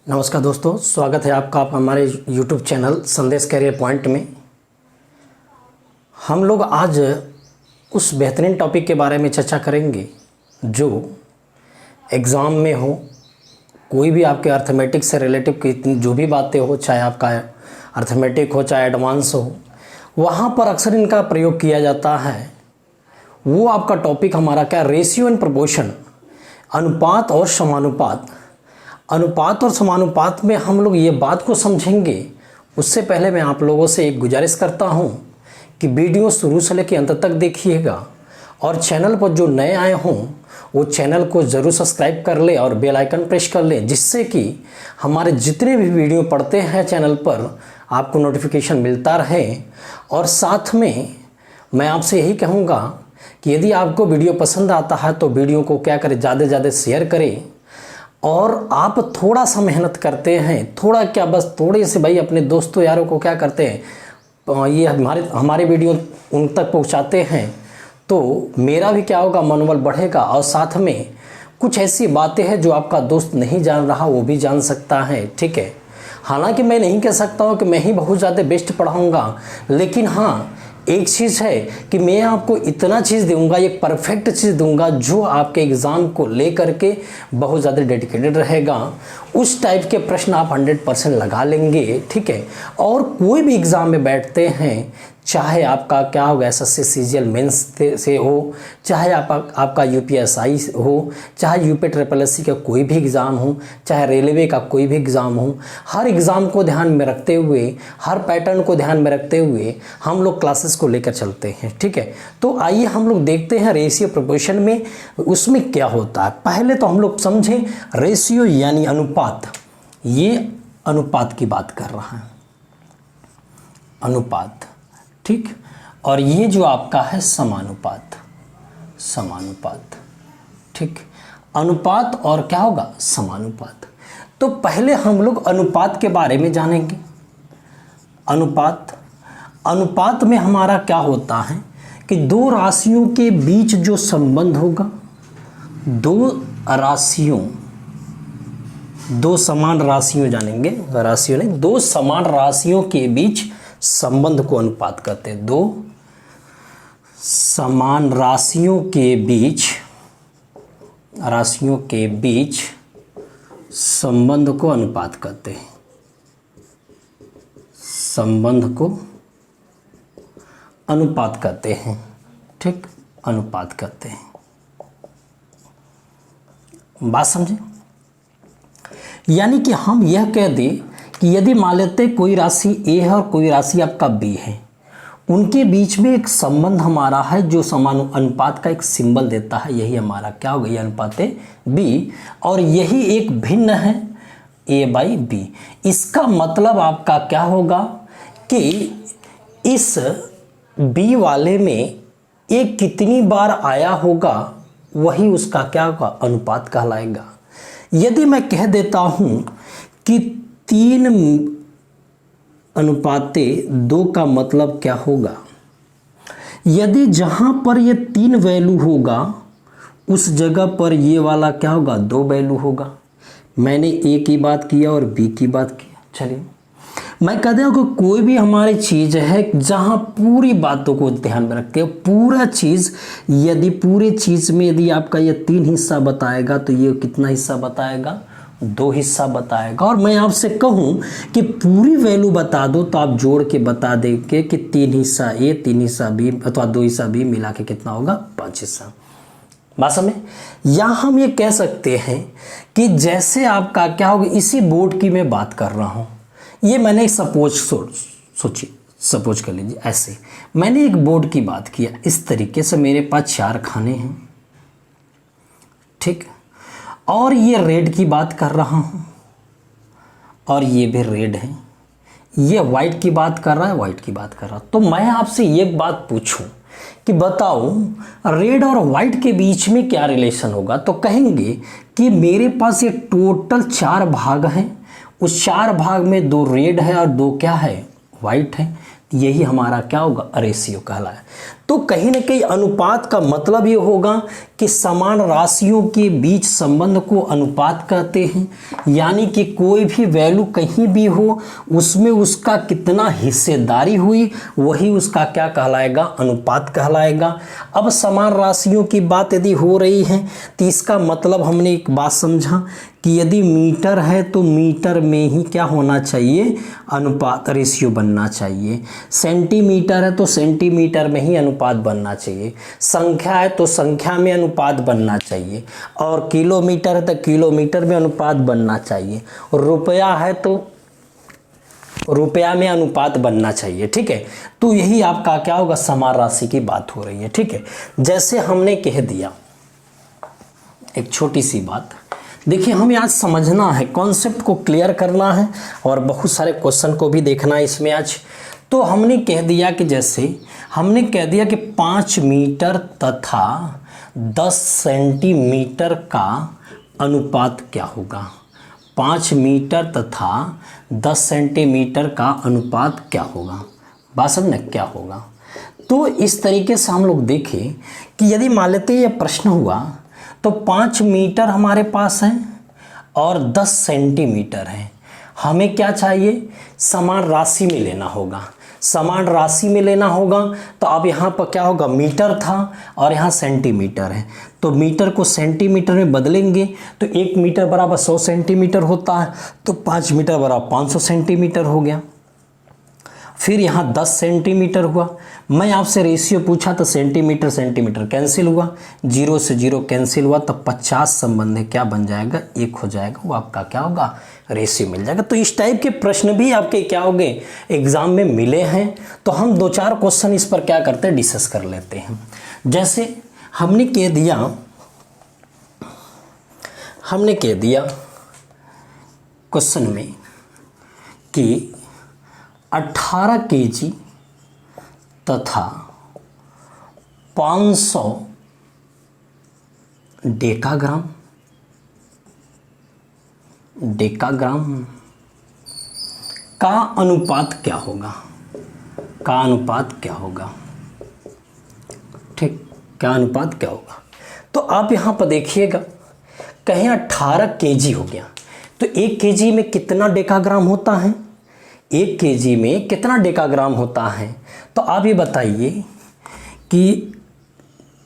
नमस्कार दोस्तों, स्वागत है आपका हमारे YouTube चैनल संदेश करियर पॉइंट में। हम लोग आज उस बेहतरीन टॉपिक के बारे में चर्चा करेंगे जो एग्ज़ाम में हो, कोई भी आपके अर्थमेटिक से रिलेटिव की जो भी बातें हो, चाहे आपका अर्थमेटिक हो चाहे एडवांस हो, वहाँ पर अक्सर इनका प्रयोग किया जाता है। वो आपका टॉपिक हमारा क्या, रेशियो एंड प्रोपोर्शन, अनुपात और समानुपात। अनुपात और समानुपात में हम लोग ये बात को समझेंगे। उससे पहले मैं आप लोगों से एक गुजारिश करता हूँ कि वीडियो शुरू से लेकर अंत तक देखिएगा और चैनल पर जो नए आए हों वो चैनल को ज़रूर सब्सक्राइब कर ले और बेल आइकन प्रेस कर ले, जिससे कि हमारे जितने भी वीडियो पड़ते हैं चैनल पर आपको नोटिफिकेशन मिलता रहे। और साथ में मैं आपसे यही कहूँगा कि यदि आपको वीडियो पसंद आता है तो वीडियो को क्या करें, ज़्यादा से ज़्यादा शेयर करें। और आप थोड़ा सा मेहनत करते हैं, थोड़ा क्या बस थोड़े से भाई अपने दोस्तों यारों को क्या करते हैं, ये हमारे वीडियो उन तक पहुंचाते हैं, तो मेरा भी क्या होगा, मनोबल बढ़ेगा। और साथ में कुछ ऐसी बातें हैं जो आपका दोस्त नहीं जान रहा वो भी जान सकता है, ठीक है। हालांकि मैं नहीं कह सकता हूँ कि मैं ही बहुत ज़्यादा बेस्ट पढ़ाऊँगा, लेकिन हाँ एक चीज़ है कि मैं आपको इतना चीज़ दूंगा, एक परफेक्ट चीज़ दूंगा जो आपके एग्ज़ाम को लेकर के बहुत ज़्यादा डेडिकेटेड रहेगा। उस टाइप के प्रश्न आप 100% लगा लेंगे, ठीक है। और कोई भी एग्ज़ाम में बैठते हैं, चाहे आपका क्या होगा एसएससी सीजीएल मेंस से हो, चाहे आपका यूपीएसआई हो, चाहे यूपी ट्रिपल एससी का कोई भी एग्ज़ाम हो, चाहे रेलवे का कोई भी एग्ज़ाम हो, हर एग्ज़ाम को ध्यान में रखते हुए, हर पैटर्न को ध्यान में रखते हुए हम लोग क्लासेस को लेकर चलते हैं, ठीक है। तो आइए हम लोग देखते हैं रेशियो प्रोपोर्शन में उसमें क्या होता है। पहले तो हम लोग समझें रेशियो यानी अनुपात। ये अनुपात की बात कर रहा है, अनुपात, ठीक। और ये जो आपका है समानुपात, समानुपात, ठीक। अनुपात और क्या होगा, समानुपात। तो पहले हम लोग अनुपात के बारे में जानेंगे। अनुपात, अनुपात में हमारा क्या होता है कि दो राशियों के बीच जो संबंध होगा, दो राशियों, दो समान राशियों जानेंगे, राशियों नहीं, दो समान राशियों के बीच संबंध को अनुपात कहते हैं। दो समान राशियों के बीच, राशियों के बीच संबंध को अनुपात कहते हैं, संबंध को अनुपात कहते हैं, ठीक, अनुपात कहते हैं। बात समझे? यानी कि हम यह कह दें कि यदि मान लेते कोई राशि ए है और कोई राशि आपका बी है, उनके बीच में एक संबंध हमारा है जो समानुपात का एक सिंबल देता है, यही हमारा क्या होगा, ये अनुपात है बी। और यही एक भिन्न है ए बाई बी। इसका मतलब आपका क्या होगा कि इस बी वाले में ए कितनी बार आया होगा वही उसका क्या होगा, अनुपात कहलाएगा। यदि मैं कह देता हूं कि 3 अनुपाते 2 का मतलब क्या होगा, यदि जहां पर ये 3 वैल्यू होगा उस जगह पर ये वाला क्या होगा, 2 वैल्यू होगा। मैंने ए की बात किया और बी की बात किया। चलिए मैं कहता हूं कि कोई भी हमारी चीज़ है जहां पूरी बातों को ध्यान में रखते हैं, पूरा चीज़, यदि पूरे चीज़ में यदि आपका ये 3 हिस्सा बताएगा तो ये कितना हिस्सा बताएगा, 2 हिस्सा बताएगा। और मैं आपसे कहूं कि पूरी वैल्यू बता दो तो आप जोड़ के बता देंगे कि 3 हिस्सा ए, 3 हिस्सा बी अथवा 2 हिस्सा बी मिला के कितना होगा, 5 हिस्सा। बात समझे? या हम ये कह सकते हैं कि जैसे आपका क्या होगा, इसी बोर्ड की मैं बात कर रहा हूं, ये मैंने सोचिए, सपोज कर लीजिए ऐसे मैंने एक बोर्ड की बात किया, इस तरीके से मेरे पास 4 खाने हैं, ठीक। और ये रेड की बात कर रहा हूँ और ये भी रेड है, ये वाइट की बात कर रहा है, वाइट की बात कर रहा है। तो मैं आपसे ये बात पूछूं कि बताओ रेड और वाइट के बीच में क्या रिलेशन होगा, तो कहेंगे कि मेरे पास ये टोटल 4 भाग हैं, उस 4 भाग में 2 रेड है और 2 क्या है, वाइट है। यही हमारा क्या होगा, रेशियो कहलाए। तो तो कहीं ना कहीं अनुपात का मतलब ये होगा कि समान राशियों के बीच संबंध को अनुपात कहते हैं। यानी कि कोई भी वैल्यू कहीं भी हो उसमें उसका कितना हिस्सेदारी हुई वही उसका क्या कहलाएगा, अनुपात कहलाएगा। अब समान राशियों की बात यदि हो रही है तो इसका मतलब हमने एक बात समझा कि यदि मीटर है तो मीटर में ही क्या होना चाहिए, अनुपात रेशियो बनना चाहिए। सेंटीमीटर है तो सेंटीमीटर में ही अनुपात बनना चाहिए। संख्या है तो संख्या में अनुपात बनना चाहिए। और किलोमीटर है तो किलोमीटर में अनुपात बनना चाहिए। और रुपया है तो रुपया में अनुपात बनना चाहिए। ठीक है, तो यही आपका क्या होगा, समान राशि की बात हो रही है। ठीक है, जैसे हमने कह दिया एक छोटी सी बात, देखिए हमें आज समझना है, कॉन्सेप्ट को क्लियर करना है और बहुत सारे क्वेश्चन को भी देखना है इसमें आज। तो हमने कह दिया कि जैसे हमने कह दिया कि 5 मीटर तथा 10 सेंटीमीटर का अनुपात क्या होगा। 5 मीटर तथा 10 सेंटीमीटर का अनुपात क्या होगा, बात समझना क्या होगा। तो इस तरीके से हम लोग देखें कि यदि मान लेते ये प्रश्न हुआ तो 5 मीटर हमारे पास है और 10 सेंटीमीटर है। हमें क्या चाहिए, समान राशि में लेना होगा। समान राशि में लेना होगा तो अब यहाँ पर क्या होगा, मीटर था और यहाँ सेंटीमीटर है, तो मीटर को सेंटीमीटर में बदलेंगे तो 1 मीटर बराबर 100 सेंटीमीटर होता है, तो 5 मीटर बराबर 500 सेंटीमीटर हो गया। फिर यहाँ 10 सेंटीमीटर हुआ, मैं आपसे रेशियो पूछा तो सेंटीमीटर सेंटीमीटर कैंसिल हुआ, 0 से 0 कैंसिल हुआ, तो 50 संबंध है क्या बन जाएगा, 1 हो जाएगा, वो आपका क्या होगा, रेशियो मिल जाएगा। तो इस टाइप के प्रश्न भी आपके क्या हो गए, एग्जाम में मिले हैं। तो हम 2-4 क्वेश्चन इस पर क्या करते हैं, डिस्कस कर लेते हैं। जैसे हमने कह दिया क्वेश्चन में कि 18 kg तथा 500 डेकाग्राम का अनुपात क्या होगा, का अनुपात क्या होगा। ठीक, क्या अनुपात क्या होगा। तो आप यहाँ पर देखिएगा, कहीं 18 kg हो गया तो 1 kg में कितना डेकाग्राम होता है, 1 kg में कितना डेकाग्राम होता है। तो आप ये बताइए कि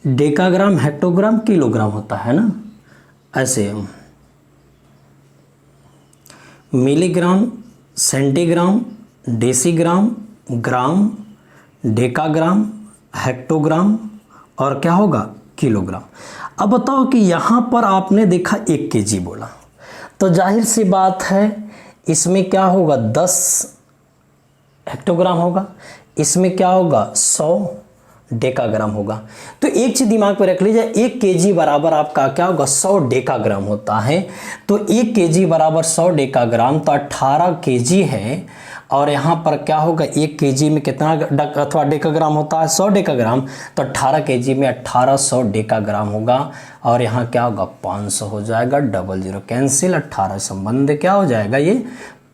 डेकाग्राम, हेक्टोग्राम, किलोग्राम होता है ना, ऐसे मिलीग्राम, सेंटीग्राम, डेसीग्राम, ग्राम, डेकाग्राम, हेक्टोग्राम और क्या होगा, किलोग्राम। अब बताओ कि यहाँ पर आपने देखा 1 kg बोला, तो जाहिर सी बात है इसमें क्या होगा, 10 हेक्टोग्राम होगा, इसमें क्या होगा, 100 डेकाग्राम होगा। तो एक चीज दिमाग पे रख लीजिए, 1 kg बराबर आपका क्या होगा, 100 डेकाग्राम होता है। तो 1 kg बराबर 100 डेकाग्राम, तो 18 kg है और यहाँ पर क्या होगा, 1 kg में कितना अथवा डेकाग्राम होता है, 100 डेकाग्राम, तो 18 kg में 1800 डेकाग्राम होगा। और यहाँ क्या होगा, 500 हो जाएगा, 00 कैंसिल, 18 संबंध क्या हो जाएगा, ये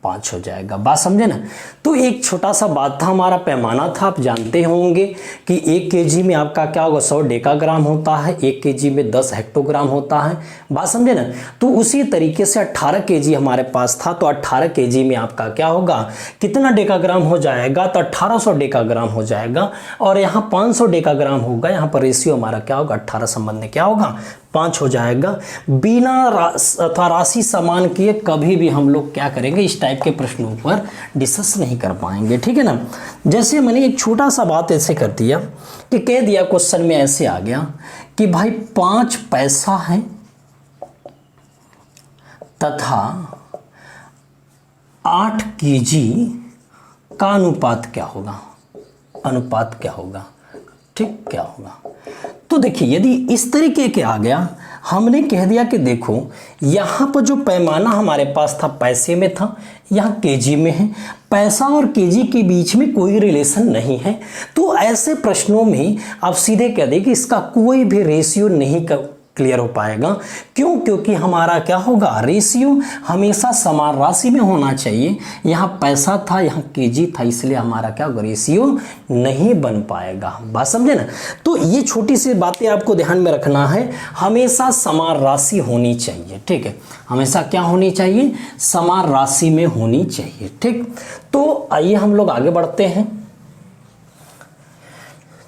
5 हो जाएगा। बात समझे ना। तो एक छोटा सा बात था, हमारा पैमाना था, आप जानते होंगे कि 1 kg में आपका क्या होगा, 100 डेकाग्राम होता है, 1 kg में 10 हेक्टोग्राम होता है। बात समझे ना। तो उसी तरीके से 18 kg हमारे पास था, तो 18 kg में आपका क्या होगा, कितना डेकाग्राम हो जाएगा, तो 1800 डेकाग्राम हो जाएगा। और यहाँ 500 डेकाग्राम होगा, यहाँ पर रेशियो हमारा क्या होगा, 18 संबंध में क्या होगा, 5 हो जाएगा। बिना अथवा राशि समान किए कभी भी हम लोग क्या करेंगे, इस टाइप के प्रश्नों पर डिस्कस नहीं कर पाएंगे। ठीक है ना। जैसे मैंने एक छोटा सा बात ऐसे कर दिया कि कह दिया क्वेश्चन में ऐसे आ गया कि भाई 5 पैसा है तथा 8 kg का अनुपात क्या होगा, अनुपात क्या होगा, ठीक क्या होगा। तो देखिए यदि इस तरीके के आ गया, हमने कह दिया कि देखो यहाँ पर जो पैमाना हमारे पास था पैसे में था, यहाँ केजी में है, पैसा और केजी के बीच में कोई रिलेशन नहीं है। तो ऐसे प्रश्नों में आप सीधे कह दें कि इसका कोई भी रेशियो नहीं क्लियर हो पाएगा। क्यों? क्योंकि हमारा क्या होगा, रेशियो हमेशा समान राशि में होना चाहिए। यहाँ पैसा था, यहाँ केजी था, इसलिए हमारा क्या होगा, रेशियो नहीं बन पाएगा। बात समझे ना। तो ये छोटी सी बातें आपको ध्यान में रखना है, हमेशा समान राशि होनी चाहिए। ठीक है, हमेशा क्या होनी चाहिए, समान राशि में होनी चाहिए। ठीक, तो आइए हम लोग आगे बढ़ते हैं।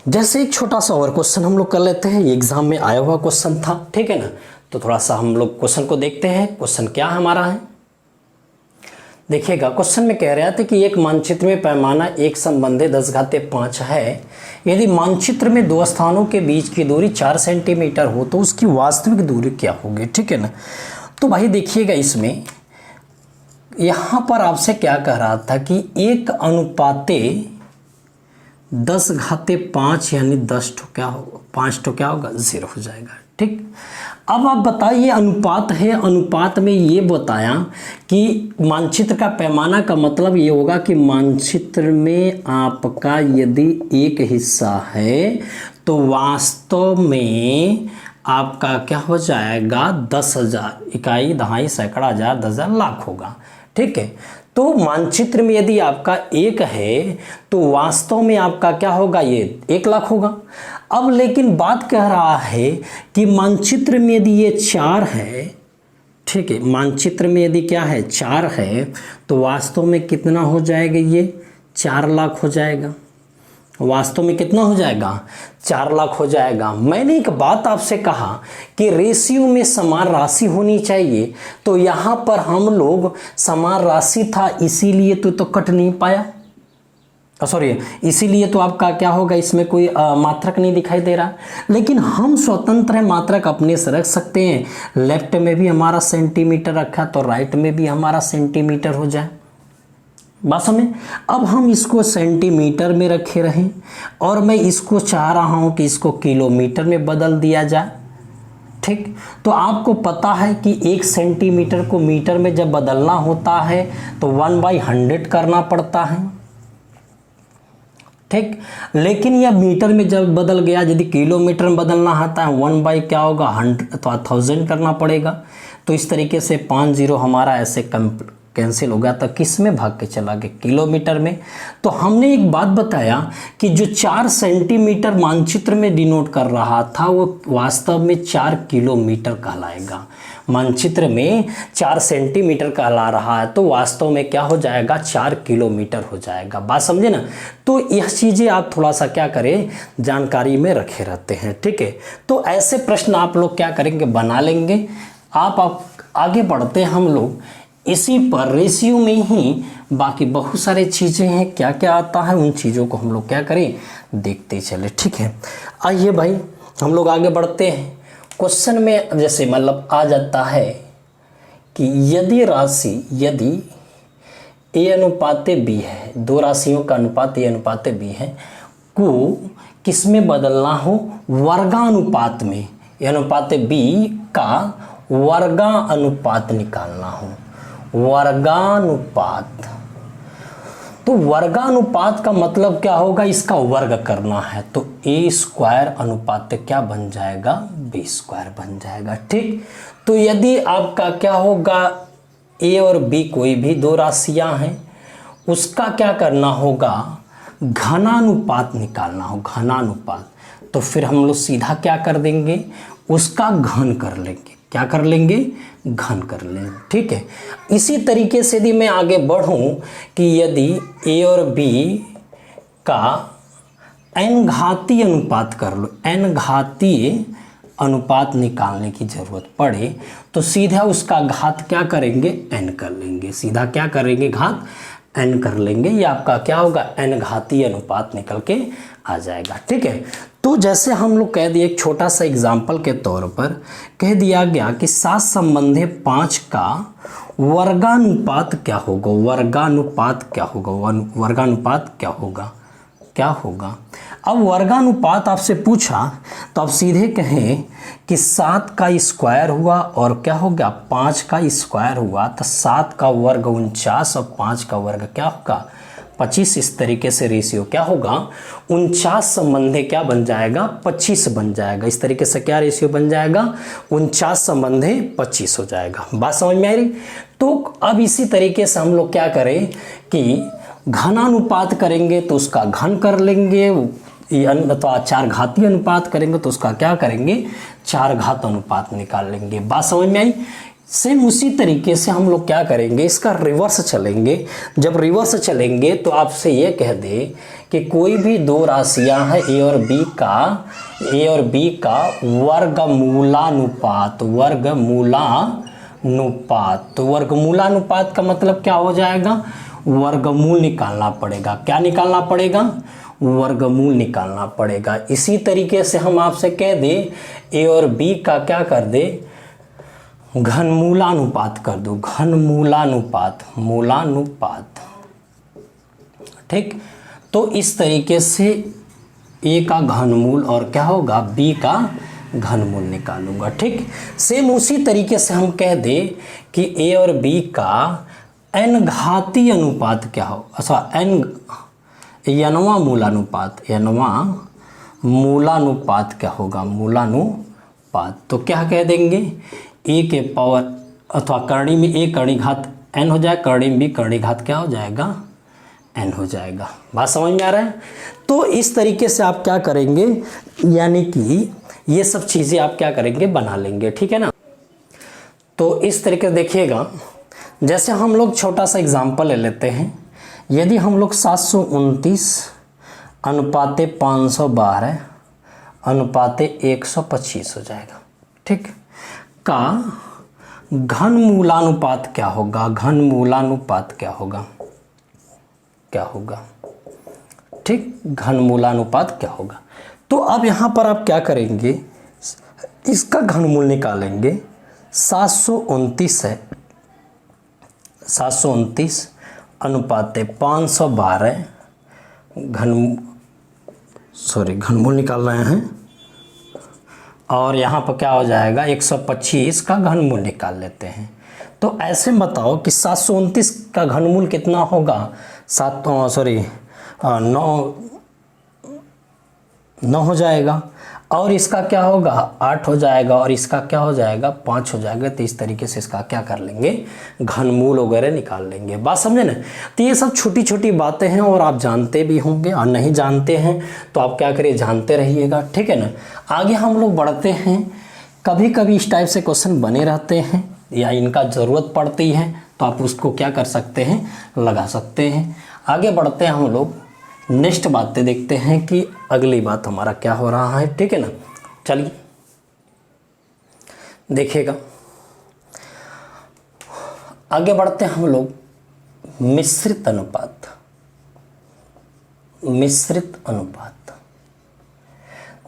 जैसे एक छोटा सा और क्वेश्चन हम लोग कर लेते हैं, ये एग्जाम में आया हुआ क्वेश्चन था। ठीक है ना, तो थोड़ा सा हम लोग क्वेश्चन को देखते हैं। क्वेश्चन क्या हमारा है, देखिएगा। क्वेश्चन में कह रहा था कि एक मानचित्र में पैमाना 1 संबंधी 10⁵5 है। यदि मानचित्र में दो स्थानों के बीच की दूरी 4 सेंटीमीटर हो तो उसकी वास्तविक दूरी क्या होगी। ठीक है ना, तो भाई देखिएगा, इसमें यहाँ पर आपसे क्या कह रहा था कि 1:10⁵5 यानी 10 तो क्या होगा, 5 तो क्या होगा, 0 हो जाएगा। ठीक, अब आप बताइए, अनुपात है, अनुपात में ये बताया कि मानचित्र का पैमाना का मतलब ये होगा कि मानचित्र में आपका यदि एक हिस्सा है तो वास्तव में आपका क्या हो जाएगा, 10,000, इकाई, दहाई, सैकड़ा, हजार, 10,000, लाख होगा। ठीक है, तो मानचित्र में यदि आपका 1 है तो वास्तव में आपका क्या होगा, ये 1 लाख होगा। अब लेकिन बात कह रहा है कि मानचित्र में यदि ये 4 है, ठीक है, मानचित्र में यदि क्या है, 4 है, तो वास्तव में कितना हो जाएगा, ये 4 लाख हो जाएगा। वास्तव में कितना हो जाएगा, 4 लाख हो जाएगा। मैंने एक बात आपसे कहा कि रेशियो में समान राशि होनी चाहिए, तो यहाँ पर हम लोग समान राशि था इसीलिए तो कट नहीं पाया, सॉरी, इसीलिए तो आपका क्या होगा, इसमें कोई मात्रक नहीं दिखाई दे रहा। लेकिन हम स्वतंत्र है, मात्रक अपने से रख सकते हैं। लेफ्ट में भी हमारा सेंटीमीटर रखा तो राइट में भी हमारा सेंटीमीटर हो जाए। बात समझे। अब हम इसको सेंटीमीटर में रखे रहें और मैं इसको चाह रहा हूं कि इसको किलोमीटर में बदल दिया जाए। ठीक, तो आपको पता है कि 1 सेंटीमीटर को मीटर में जब बदलना होता है तो 1/100 करना पड़ता है। ठीक, लेकिन यह मीटर में जब बदल गया, यदि किलोमीटर में बदलना आता है 1 क्या होगा, 100 अथवा 1000 करना पड़ेगा। तो इस तरीके से 5 0 हमारा ऐसे कैंसिल हो गया, तो किस में भाग के चला गया, किलोमीटर में। तो हमने एक बात बताया कि जो 4 सेंटीमीटर मानचित्र में डिनोट कर रहा था वो वास्तव में 4 किलोमीटर कहलाएगा। मानचित्र में 4 सेंटीमीटर कहला रहा है तो वास्तव में क्या हो जाएगा, 4 किलोमीटर हो जाएगा। बात समझे ना। तो यह चीज़ें आप थोड़ा सा क्या करें, जानकारी में रखे रहते हैं। ठीक है, तो ऐसे प्रश्न आप लोग क्या करेंगे, बना लेंगे। आप आगे बढ़ते हैं हम लोग इसी पर, रेशियो में ही बाकी बहुत सारे चीज़ें हैं, क्या क्या आता है उन चीज़ों को हम लोग क्या करें, देखते चले। ठीक है, आइए भाई हम लोग आगे बढ़ते हैं। क्वेश्चन में जैसे मतलब आ जाता है कि यदि राशि, यदि A/B है, दो राशियों का अनुपात A/B है, को किस में बदलना हो, वर्गानुपात में, A/B का वर्गानुपात निकालना हो, वर्गानुपात। तो वर्गानुपात का मतलब क्या होगा, इसका वर्ग करना है, तो A² अनुपात क्या बन जाएगा, B² बन जाएगा। ठीक, तो यदि आपका क्या होगा, A और B कोई भी दो राशियां हैं, उसका क्या करना होगा, घनानुपात निकालना हो, घनानुपात। तो फिर हम लोग सीधा क्या कर देंगे, उसका घन कर लेंगे। क्या कर लेंगे, घन कर लेंगे। ठीक है, इसी तरीके से यदि मैं आगे बढ़ूं कि यदि A और B का n घातीय अनुपात कर लो, n घातीय अनुपात निकालने की जरूरत पड़े तो सीधा उसका घात क्या करेंगे, n कर लेंगे। सीधा क्या करेंगे, घात n कर लेंगे। ये आपका क्या होगा, n घातीय अनुपात निकल के आ जाएगा। ठीक है, तो जैसे हम लोग कह दिए, एक छोटा सा एग्जाम्पल के तौर पर कह दिया गया कि 7 संबंधी 5 का वर्गानुपात क्या होगा, वर्गानुपात क्या होगा, वर्गानुपात क्या होगा, क्या होगा। अब वर्गानुपात आपसे पूछा तो आप सीधे कहें कि 7 का स्क्वायर हुआ और क्या हो गया, 5 का स्क्वायर हुआ, तो 7 का वर्ग 49 और 5 का वर्ग क्या होगा, 25, इस तरीके से रेशियो क्या होगा 49 संबंधे क्या बन जाएगा 25 बन जाएगा। इस तरीके से क्या रेशियो बन जाएगा 49 संबंधे 25 हो जाएगा। बात समझ में आ रही। तो अब इसी तरीके से हम लोग क्या करें कि घनानुपात करेंगे तो उसका घन कर लेंगे, अथवा चार घातीय अनुपात करेंगे तो उसका क्या करेंगे चार घात अनुपात निकाल लेंगे। बात समझ में आई। सेम उसी तरीके से हम लोग क्या करेंगे इसका रिवर्स चलेंगे। जब रिवर्स चलेंगे तो आपसे ये कह दे कि कोई भी दो राशियां हैं ए और बी का वर्गमूलानुपात, तो वर्गमूलानुपात का मतलब क्या हो जाएगा वर्गमूल निकालना पड़ेगा। क्या निकालना पड़ेगा वर्गमूल निकालना पड़ेगा। इसी तरीके से हम आपसे कह दे ए और बी का क्या कर दे घनमूलानुपात कर दो, मूलानुपात। ठीक, तो इस तरीके से ए का घनमूल और क्या होगा बी का घनमूल निकालूंगा। ठीक, सेम उसी तरीके से हम कह दे कि ए और बी का n घातीय अनुपात क्या हो, अच्छा nवां मूलानुपात क्या होगा मूलानुपात। तो क्या कह देंगे ए के पावर अथवा करणी में ए करणी घात n हो जाए, करणी में बी करणी घात क्या हो जाएगा n हो जाएगा। बात समझ में आ रहा है। तो इस तरीके से आप क्या करेंगे यानी कि ये सब चीज़ें आप क्या करेंगे बना लेंगे। ठीक है ना। तो इस तरीके से देखिएगा, जैसे हम लोग छोटा सा एग्जांपल ले लेते हैं। यदि हम लोग 729 अनुपाते 512 अनुपाते 125 हो जाएगा। ठीक, का घनमूलानुपात क्या होगा, ठीक, घनमूलानुपात क्या होगा। तो अब यहाँ पर आप क्या करेंगे इसका घनमूल निकालेंगे। 729 है, 729 अनुपाते 512 घनमूल निकाल रहे हैं और यहाँ पर क्या हो जाएगा 125 का घनमूल निकाल लेते हैं। तो ऐसे बताओ कि 729 का घनमूल कितना होगा 9 हो जाएगा और इसका क्या होगा 8 हो जाएगा और इसका क्या हो जाएगा 5 हो जाएगा। तो इस तरीके से इसका क्या कर लेंगे घनमूल वगैरह निकाल लेंगे। बात समझे ना। तो ये सब छोटी छोटी बातें हैं और आप जानते भी होंगे और नहीं जानते हैं तो आप क्या करिए जानते रहिएगा। ठीक है ना। आगे हम लोग बढ़ते हैं। कभी कभी इस टाइप से क्वेश्चन बने रहते हैं या इनका ज़रूरत पड़ती है तो आप उसको क्या कर सकते हैं लगा सकते हैं। आगे बढ़ते हैं हम लोग नेक्स्ट बातें देखते हैं कि अगली बात हमारा क्या हो रहा है। ठीक है ना। चलिए देखिएगा, आगे बढ़ते हैं हम लोग मिश्रित अनुपात।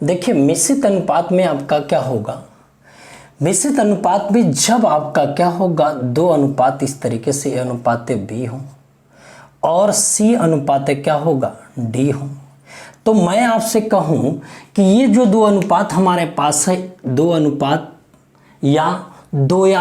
देखिए मिश्रित अनुपात में आपका क्या होगा, मिश्रित अनुपात में जब आपका क्या होगा दो अनुपात इस तरीके से अनुपात बी हो और सी अनुपात क्या होगा डी हो, तो मैं आपसे कहूं कि ये जो दो अनुपात हमारे पास है, दो अनुपात या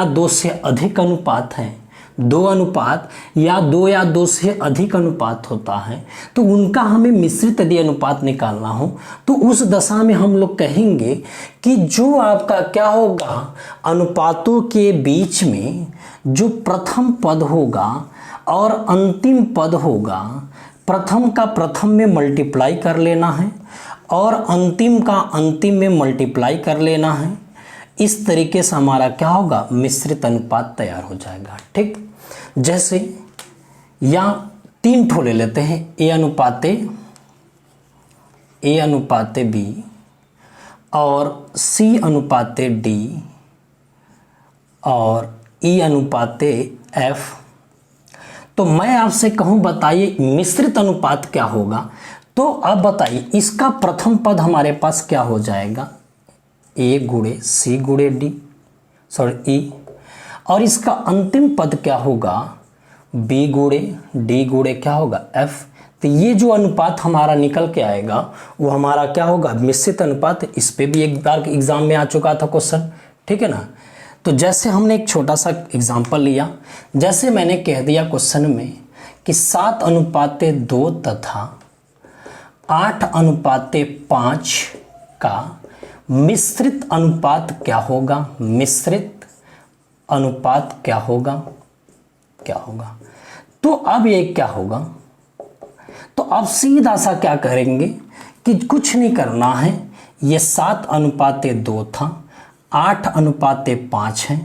दो से अधिक अनुपात हैं, दो अनुपात या दो से अधिक अनुपात होता है तो उनका हमें मिश्रित यदि अनुपात निकालना हो तो उस दशा में हम लोग कहेंगे कि जो आपका क्या होगा अनुपातों के बीच में जो प्रथम पद होगा और अंतिम पद होगा, प्रथम का प्रथम में मल्टीप्लाई कर लेना है और अंतिम का अंतिम में मल्टीप्लाई कर लेना है। इस तरीके से हमारा क्या होगा मिश्रित अनुपात तैयार हो जाएगा। ठीक, जैसे या 3 ठो ले लेते हैं, ए अनुपाते बी और सी अनुपाते डी और ई अनुपाते एफ। तो मैं आपसे कहूं बताइए मिश्रित अनुपात क्या होगा। तो अब बताइए इसका प्रथम पद हमारे पास क्या हो जाएगा ए गुणे सी गुणे डी ई और इसका अंतिम पद क्या होगा बी गुणे डी गुणे क्या होगा एफ। तो ये जो अनुपात हमारा निकल के आएगा वो हमारा क्या होगा मिश्रित अनुपात। इस पे भी एक बार एग्जाम में आ चुका था क्वेश्चन। ठीक है ना। तो जैसे हमने एक छोटा सा एग्जाम्पल लिया, जैसे मैंने कह दिया क्वेश्चन में कि 7:2 तथा 8:5 का मिश्रित अनुपात क्या होगा? मिश्रित अनुपात क्या होगा? तो अब ये क्या होगा? तो अब सीधा सा क्या करेंगे कि कुछ नहीं करना है, ये 7:2 था, 8:5 है,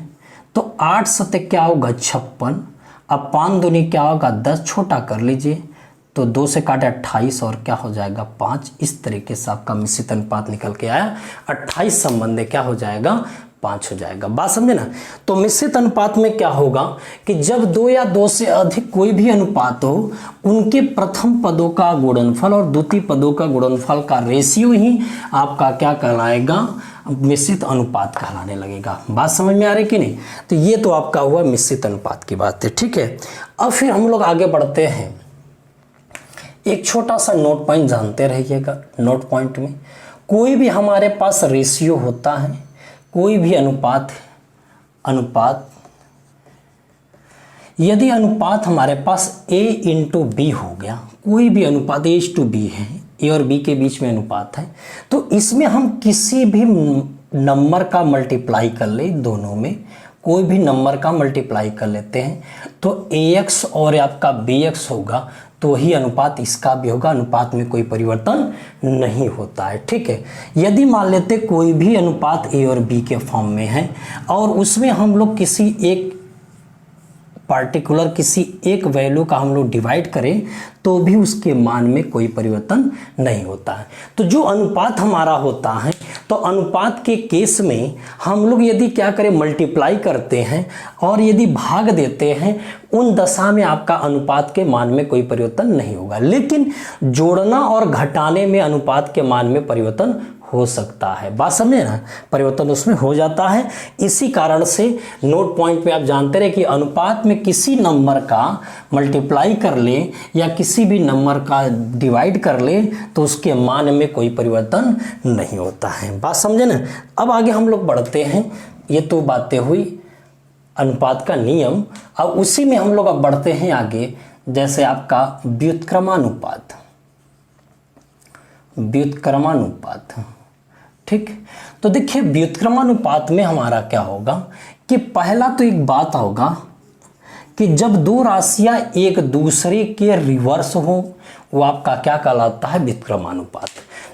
तो 8 सते क्या होगा 56, अब 5 दूनी क्या होगा 10, छोटा कर लीजिए, तो 2 से काटे 28 और क्या हो जाएगा 5। इस तरीके से आपका मिश्रित अनुपात निकल के आया, 28 संबंध क्या हो जाएगा 5 हो जाएगा। बात समझे ना? तो मिश्रित अनुपात में क्या होगा कि जब 2 या 2 से अधिक कोई भी अनुपात हो, उनके प्रथम पदों का गुणनफल और द्वितीय पदों का गुणनफल का रेशियो ही आपका क्या कहलाएगा? मिश्रित अनुपात कहलाने लगेगा। बात समझ में आ रही कि नहीं? तो ये तो आपका हुआ मिश्रित अनुपात की बात है, ठीक है। अब फिर हम लोग आगे बढ़ते हैं। एक छोटा सा नोट पॉइंट जानते रहिएगा। नोट पॉइंट में कोई भी हमारे पास रेशियो होता है, कोई भी अनुपात यदि अनुपात हमारे पास a इंटू बी हो गया, कोई भी अनुपात A/B है, A और B के बीच में अनुपात है, तो इसमें हम किसी भी नंबर का मल्टीप्लाई कर ले, दोनों में कोई भी नंबर का मल्टीप्लाई कर लेते हैं, तो AX और आपका BX होगा, तो ही अनुपात इसका भी होगा। अनुपात में कोई परिवर्तन नहीं होता है, ठीक है। यदि मान लेते कोई भी अनुपात A और B के फॉर्म में है और उसमें हम लोग किसी एक पार्टिकुलर किसी एक वैल्यू का हम लोग डिवाइड करें, तो भी उसके मान में कोई परिवर्तन नहीं होता है। तो जो अनुपात हमारा होता है, तो अनुपात के केस में हम लोग यदि क्या करें मल्टीप्लाई करते हैं और यदि भाग देते हैं, उन दशा में आपका अनुपात के मान में कोई परिवर्तन नहीं होगा। लेकिन जोड़ना और घटाने में अनुपात के मान में परिवर्तन हो सकता है। बात समझे ना? परिवर्तन उसमें हो जाता है। इसी कारण से नोट पॉइंट पे आप जानते रहे कि अनुपात में किसी नंबर का मल्टीप्लाई कर ले या किसी भी नंबर का डिवाइड कर ले, तो उसके मान में कोई परिवर्तन नहीं होता है। बात समझे ना? अब आगे हम लोग बढ़ते हैं। ये तो बातें हुई अनुपात का नियम। अब उसी में हम लोग अब बढ़ते हैं आगे, जैसे आपका व्युत्क्रमानुपात। ठीक। तो देखिए व्युत्क्रमानुपात में हमारा क्या होगा कि पहला तो एक बात होगा कि जब दो राशियां एक दूसरे के रिवर्स हो, वो आपका क्या कहलाता है? व्युत्क्रमानुपात।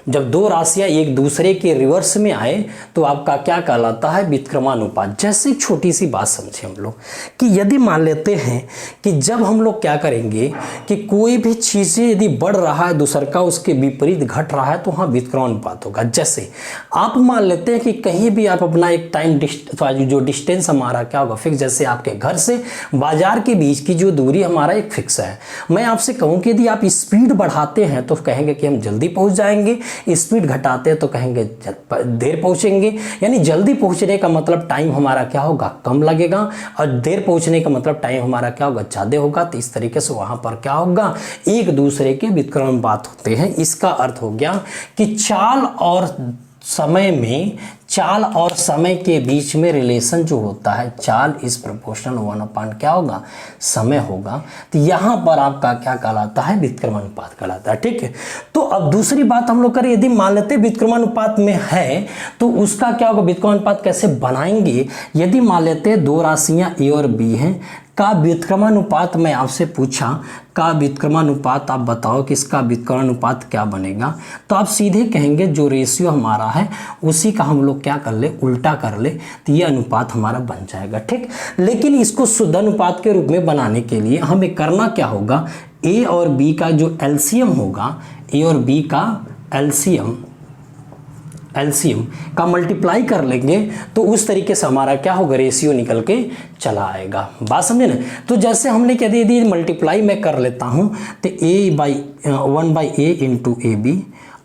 जब दो राशियां एक दूसरे के रिवर्स में आए तो आपका क्या कहलाता है? व्युत्क्रमानुपात। जैसे एक छोटी सी बात समझे हम लोग कि यदि मान लेते हैं कि जब हम लोग क्या करेंगे कि कोई भी चीज़ें यदि बढ़ रहा है, दूसर का उसके विपरीत घट रहा है, तो वहाँ व्युत्क्रमानुपात होगा। जैसे आप मान लेते हैं कि कहीं भी आप अपना एक टाइम जो डिस्टेंस हमारा क्या होगा फिक्स, जैसे आपके घर से बाजार के बीच की जो दूरी हमारा एक फिक्स है। मैं आपसे कहूँ कि यदि आप स्पीड बढ़ाते हैं तो कहेंगे कि हम जल्दी पहुँच जाएंगे, स्पीड घटाते हैं तो कहेंगे देर पहुंचेंगे। यानी जल्दी पहुंचने का मतलब टाइम हमारा क्या होगा? कम लगेगा, और देर पहुंचने का मतलब टाइम हमारा क्या होगा? ज़्यादा होगा। तो इस तरीके से वहां पर क्या होगा? एक दूसरे के व्युत्क्रमानुपात होते हैं। इसका अर्थ हो गया कि चाल और समय के बीच में रिलेशन जो होता है, चाल इज प्रोपोर्शनल 1/, क्या होगा? समय होगा। तो यहाँ पर आपका क्या कहलाता है? व्युत्क्रमानुपात कहलाता है, ठीक है। तो अब दूसरी बात हम लोग करें, यदि मान लेते व्युत्क्रमानुपात में है तो उसका क्या होगा? व्युत्क्रमानुपात कैसे बनाएंगे? यदि मान लेते दो राशियाँ A और B हैं, का व्युत्क्रमानुपात मैं आपसे पूछा, का व्युत्क्रमानुपात आप बताओ कि इसका व्युत्क्रमानुपात क्या बनेगा? तो आप सीधे कहेंगे जो रेशियो हमारा है उसी का हम लोग क्या कर ले? उल्टा कर ले, तो ये अनुपात हमारा बन जाएगा, ठीक। लेकिन इसको शुद्ध अनुपात के रूप में बनाने के लिए हमें करना क्या होगा? A और B का जो एलसीएम होगा, A और B का एलसीएम का मल्टीप्लाई कर लेंगे, तो उस तरीके से हमारा क्या होगा? रेशियो निकल के चला आएगा। बात समझे ना? तो जैसे हमने कह दिया यदि मल्टीप्लाई मैं कर लेता हूँ तो 1/A इंटू AB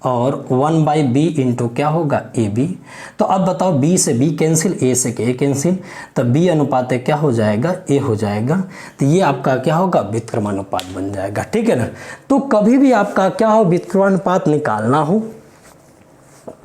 और 1/B इंटू क्या होगा? AB। तो अब बताओ B से B कैंसिल, A से A कैंसिल, तो B अनुपात क्या हो जाएगा? A हो जाएगा। तो ये आपका क्या होगा? व्युत्क्रमानुपात बन जाएगा, ठीक है ना। तो कभी भी आपका क्या हो? व्युत्क्रमानुपात निकालना हो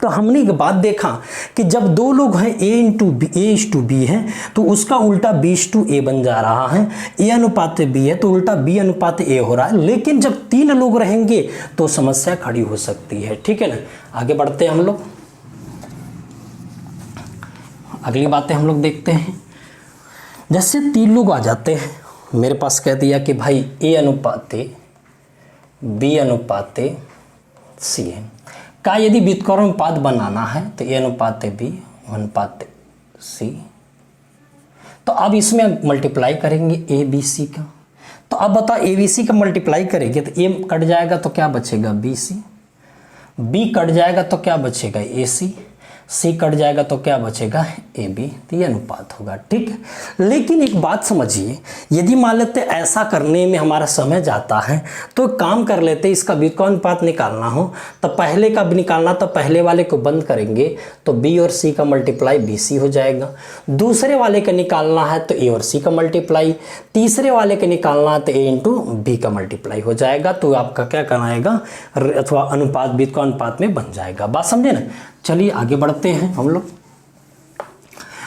तो हमने एक बात देखा कि जब दो लोग हैं A/B है तो उसका उल्टा B/A बन जा रहा है, A अनुपात B है तो उल्टा B अनुपात A हो रहा है। लेकिन जब 3 लोग रहेंगे तो समस्या खड़ी हो सकती है, ठीक है ना। आगे बढ़ते हैं हम लोग, अगली बातें हम लोग देखते हैं। जैसे 3 लोग आ जाते हैं, मेरे पास कह दिया कि भाई A अनुपात B अनुपात C है का यदि व्युत्क्रम अनुपात बनाना है तो A अनुपात B अनुपात C। तो अब इसमें मल्टीप्लाई करेंगे ABC का। तो अब बताओ ABC का मल्टीप्लाई करेंगे तो A कट जाएगा तो क्या बचेगा BC, B कट जाएगा तो क्या बचेगा AC, C कट जाएगा तो क्या बचेगा AB। तो ये अनुपात होगा, ठीक है। लेकिन एक बात समझिए, यदि मान लेते ऐसा करने में हमारा समय जाता है तो काम कर लेते, इसका व्युत्क्रम अनुपात निकालना हो तो पहले का भी निकालना, तो पहले वाले को बंद करेंगे तो B और C का मल्टीप्लाई BC हो जाएगा। दूसरे वाले का निकालना है तो A और C का मल्टीप्लाई, तीसरे वाले का निकालना है तो A इंटू B का मल्टीप्लाई हो जाएगा। तो आपका क्या कहलाएगा, अथवा अनुपात व्युत्क्रम अनुपात में बन जाएगा। बात समझे ना। चलिए आगे बढ़ते हैं हम लोग।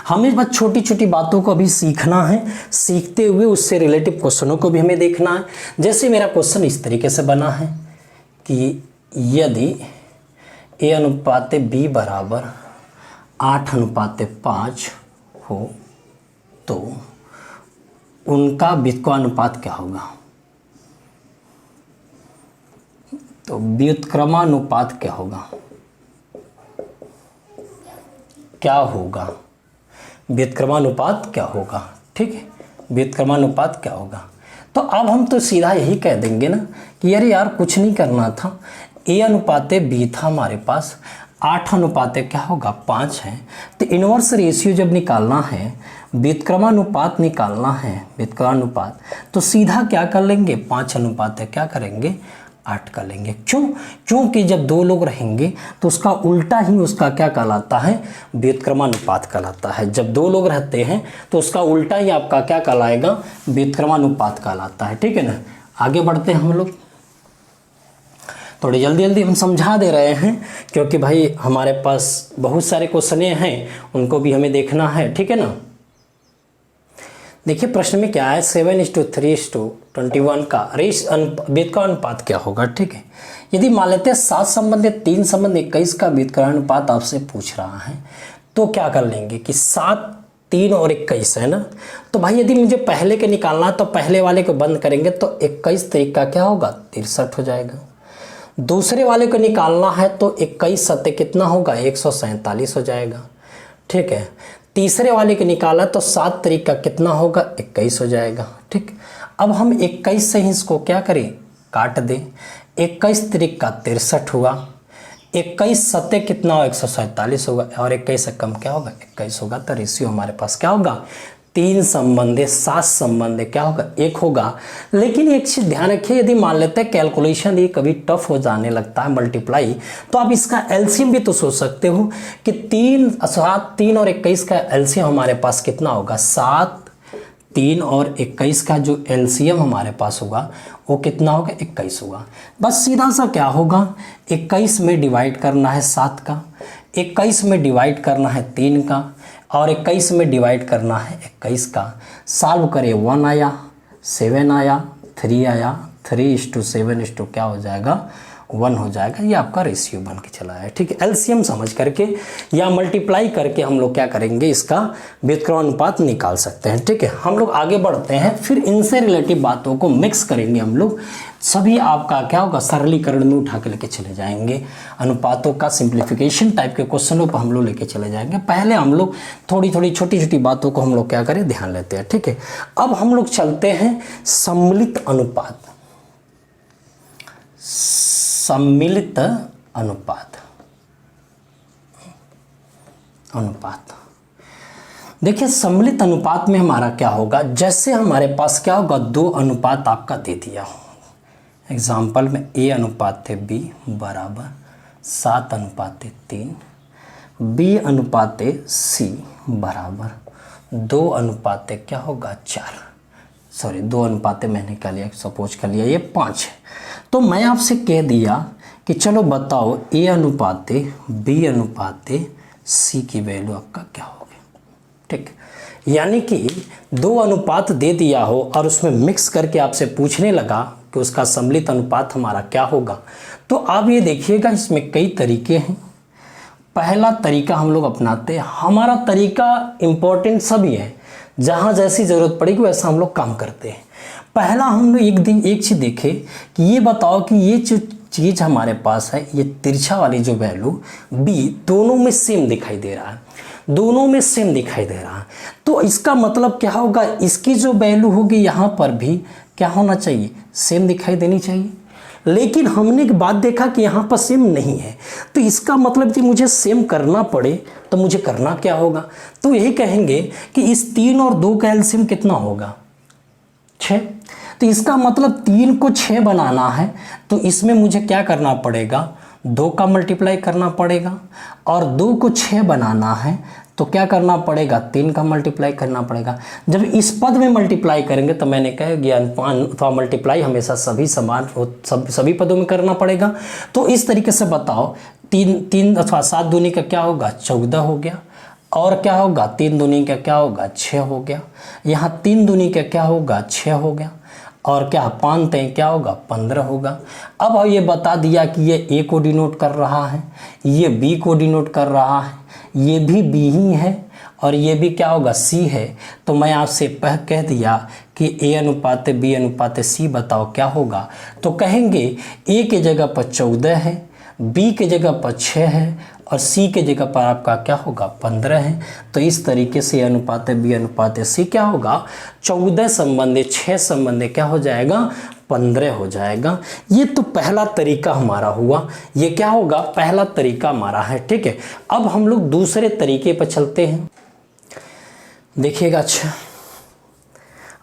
हमें बस छोटी छोटी बातों को अभी सीखना है, सीखते हुए उससे रिलेटिव क्वेश्चनों को भी हमें देखना है। जैसे मेरा क्वेश्चन इस तरीके से बना है कि यदि A अनुपात B बराबर 8:5 हो तो उनका व्युत्क्रम अनुपात क्या होगा। तो व्युत्क्रमानुपात क्या होगा, क्या होगा, व्युत्क्रमानुपात क्या होगा, ठीक है। व्युत्क्रमानुपात क्या होगा, तो अब हम तो सीधा यही कह देंगे ना कि यार कुछ नहीं करना था। A अनुपात B था हमारे पास, 8 क्या होगा 5 है। तो इनवर्स रेशियो जब निकालना है, व्युत्क्रमानुपात निकालना है, व्युत्क्रमानुपात, तो सीधा क्या कर लेंगे 5 क्या करेंगे 8 कर लेंगे। क्यों, क्योंकि जब 2 लोग रहेंगे तो उसका उल्टा ही उसका क्या कहलाता है, व्युत्क्रमानुपात कहलाता है। जब 2 लोग रहते हैं तो उसका उल्टा ही आपका क्या कहलाएगा, व्युत्क्रमानुपात कहलाता है, ठीक है ना। आगे बढ़ते हैं हम लोग, थोड़ी जल्दी जल्दी हम समझा दे रहे हैं क्योंकि भाई हमारे पास बहुत सारे क्वेश्चन हैं, उनको भी हमें देखना है, ठीक है ना। देखिए प्रश्न में क्या है, 7:3:21 का व्युत्क्रम अनुपात क्या होगा, ठीक है। यदि मान लेते हैं 7 संबंध 3 संबंध 21 का व्युत्क्रम अनुपात आपसे पूछ रहा है तो क्या कर लेंगे कि 7, 3 और 21 है ना। तो भाई यदि मुझे पहले के निकालना तो पहले वाले को बंद करेंगे तो 21 3 का क्या होगा 63 हो जाएगा। दूसरे वाले को निकालना है तो 21 7 कितना होगा 147 हो जाएगा, ठीक है। तीसरे वाले को निकाला तो 7 3 का कितना होगा 21 हो जाएगा, ठीक। अब हम 21 से ही इसको क्या करें काट दें, 21 3 का 63 हुआ, 21 7 कितना होगा 147 होगा और 21 से कम क्या होगा 21 होगा। तो रेशियो हमारे पास क्या होगा 3 संबंध 7 संबंध क्या होगा 1 होगा। लेकिन एक चीज ध्यान रखिए, यदि मान लेते हैं कैलकुलेशन ये कभी टफ हो जाने लगता है मल्टीप्लाई, तो आप इसका एलसीएम भी तो सोच सकते हो कि 3 और 21 का एलसीएम हमारे पास कितना होगा 7, 3 और 21 का जो एलसीएम हमारे पास होगा वो कितना होगा 21 होगा। बस सीधा सा क्या होगा 21 में डिवाइड करना है 7 का, 21 में डिवाइड करना है 3 का और 21 में डिवाइड करना है 21 का। सॉल्व करें 1 आया, 7 आया, 3 आया, 3:7 क्या हो जाएगा 1 हो जाएगा। ये आपका रेशियो बन के चला है, ठीक है। एलसीएम समझ करके या मल्टीप्लाई करके हम लोग क्या करेंगे इसका व्युत्क्रम अनुपात निकाल सकते हैं, ठीक है। हम लोग आगे बढ़ते हैं, फिर इनसे रिलेटिव बातों को मिक्स करेंगे हम लोग, सभी आपका क्या होगा सरलीकरण में उठा के लेके चले जाएंगे। अनुपातों का सिंप्लीफिकेशन टाइप के क्वेश्चनों पर हम लोग लेके चले जाएंगे। पहले हम लोग थोड़ी थोड़ी छोटी छोटी बातों को हम लोग क्या करें ध्यान लेते हैं, ठीक है। अब हम लोग चलते हैं सम्मिलित अनुपात, सम्मिलित अनुपात, देखिए सम्मिलित अनुपात में हमारा क्या होगा, जैसे हमारे पास क्या होगा 2 अनुपात आपका दे दिया हो, एग्जाम्पल में A अनुपात B बराबर 7:3, B अनुपात C बराबर 2 अनुपात क्या होगा 4, सॉरी 2 अनुपाते मैंने कह लिया, सपोज कर लिया ये 5 है। तो मैं आपसे कह दिया कि चलो बताओ ए अनुपाते बी अनुपाते सी की वैल्यू आपका क्या होगी। ठीक, यानी कि 2 अनुपात दे दिया हो और उसमें मिक्स करके आपसे पूछने लगा कि उसका सम्मिलित अनुपात हमारा क्या होगा। तो आप ये देखिएगा इसमें कई तरीके हैं। पहला तरीका हम लोग अपनाते हैं, हमारा तरीका इम्पोर्टेंट सभी है, जहाँ जैसी ज़रूरत पड़ेगी वैसा हम लोग काम करते हैं। पहला हम लोग एक चीज़ देखें कि ये बताओ कि ये जो चीज़ हमारे पास है, ये तिरछा वाली जो वैल्यू बी दोनों में सेम दिखाई दे रहा है, दोनों में सेम दिखाई दे रहा है। तो इसका मतलब क्या होगा, इसकी जो वैल्यू होगी यहाँ पर भी क्या होना चाहिए, सेम दिखाई देनी चाहिए। लेकिन हमने एक बात देखा कि यहाँ पर सेम नहीं है, तो इसका मतलब कि मुझे सेम करना पड़े तो मुझे करना क्या होगा। तो यही कहेंगे कि इस 3 और 2 का एलसीएम कितना होगा, 6। तो इसका मतलब 3 को 6 बनाना है तो इसमें मुझे क्या करना पड़ेगा, 2 का मल्टीप्लाई करना पड़ेगा, और 2 को 6 बनाना है तो क्या करना पड़ेगा, 3 का मल्टीप्लाई करना पड़ेगा। जब इस पद में मल्टीप्लाई करेंगे तो मैंने कहा ज्ञान अथवा मल्टीप्लाई हमेशा सभी समान सभी पदों में करना पड़ेगा। तो इस तरीके से बताओ 3 अथवा 7 दूनी का क्या होगा, 14 हो गया, और क्या होगा 3 दूनी का क्या होगा, 6 हो गया। यहाँ 3 दूनी का क्या होगा, 6 हो गया, और क्या 5 3 क्या होगा, 15 होगा। अब ये बता दिया कि ये ए को डिनोट कर रहा है, ये बी को डिनोट कर रहा है, ये भी बी ही है, और ये भी क्या होगा, सी है। तो मैं आपसे कह दिया कि ए अनुपाते बी अनुपाते सी बताओ क्या होगा। तो कहेंगे ए के जगह पर 14 है, बी के जगह पर 6 है, और सी के जगह पर आपका क्या होगा, 15 है। तो इस तरीके से अनुपाते बी अनुपाते सी क्या होगा, 14 संबंधी 6 संबंधी क्या हो जाएगा, 15 हो जाएगा। ये तो पहला तरीका हमारा हुआ, ये क्या होगा, पहला तरीका हमारा है। ठीक है, अब हम लोग दूसरे तरीके पर चलते हैं। देखिएगा, अच्छा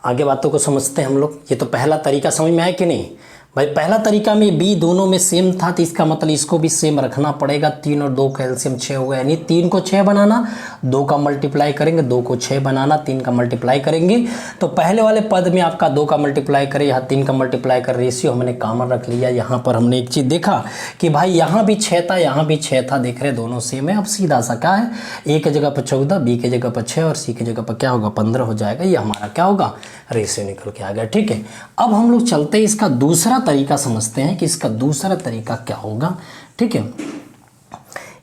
आगे बातों को समझते हैं हम लोग। ये तो पहला तरीका समझ में आया कि नहीं भाई। पहला तरीका में बी दोनों में सेम था, तो इसका मतलब इसको भी सेम रखना पड़ेगा। 3 और 2 का एलसीएम 6 होगा, यानी 3 को 6 बनाना, 2 का मल्टीप्लाई करेंगे, 2 को 6 बनाना, 3 का मल्टीप्लाई करेंगे। तो पहले वाले पद में आपका 2 का मल्टीप्लाई करे, यहाँ 3 का मल्टीप्लाई कर, रेशियो हमने कॉमन रख लिया। यहाँ पर हमने एक चीज़ देखा कि भाई यहाँ भी 6 था, यहाँ भी 6 था, देख रहे दोनों सेम है। अब सीधा सा क्या है, ए के जगह पर 14, बी के जगह पर 6 और सी के जगह पर क्या होगा, 15 हो जाएगा। ये हमारा क्या होगा, रेशियो निकल के आ गया। ठीक है, अब हम लोग चलते हैं इसका दूसरा तरीका समझते हैं कि इसका दूसरा तरीका क्या होगा। ठीक है,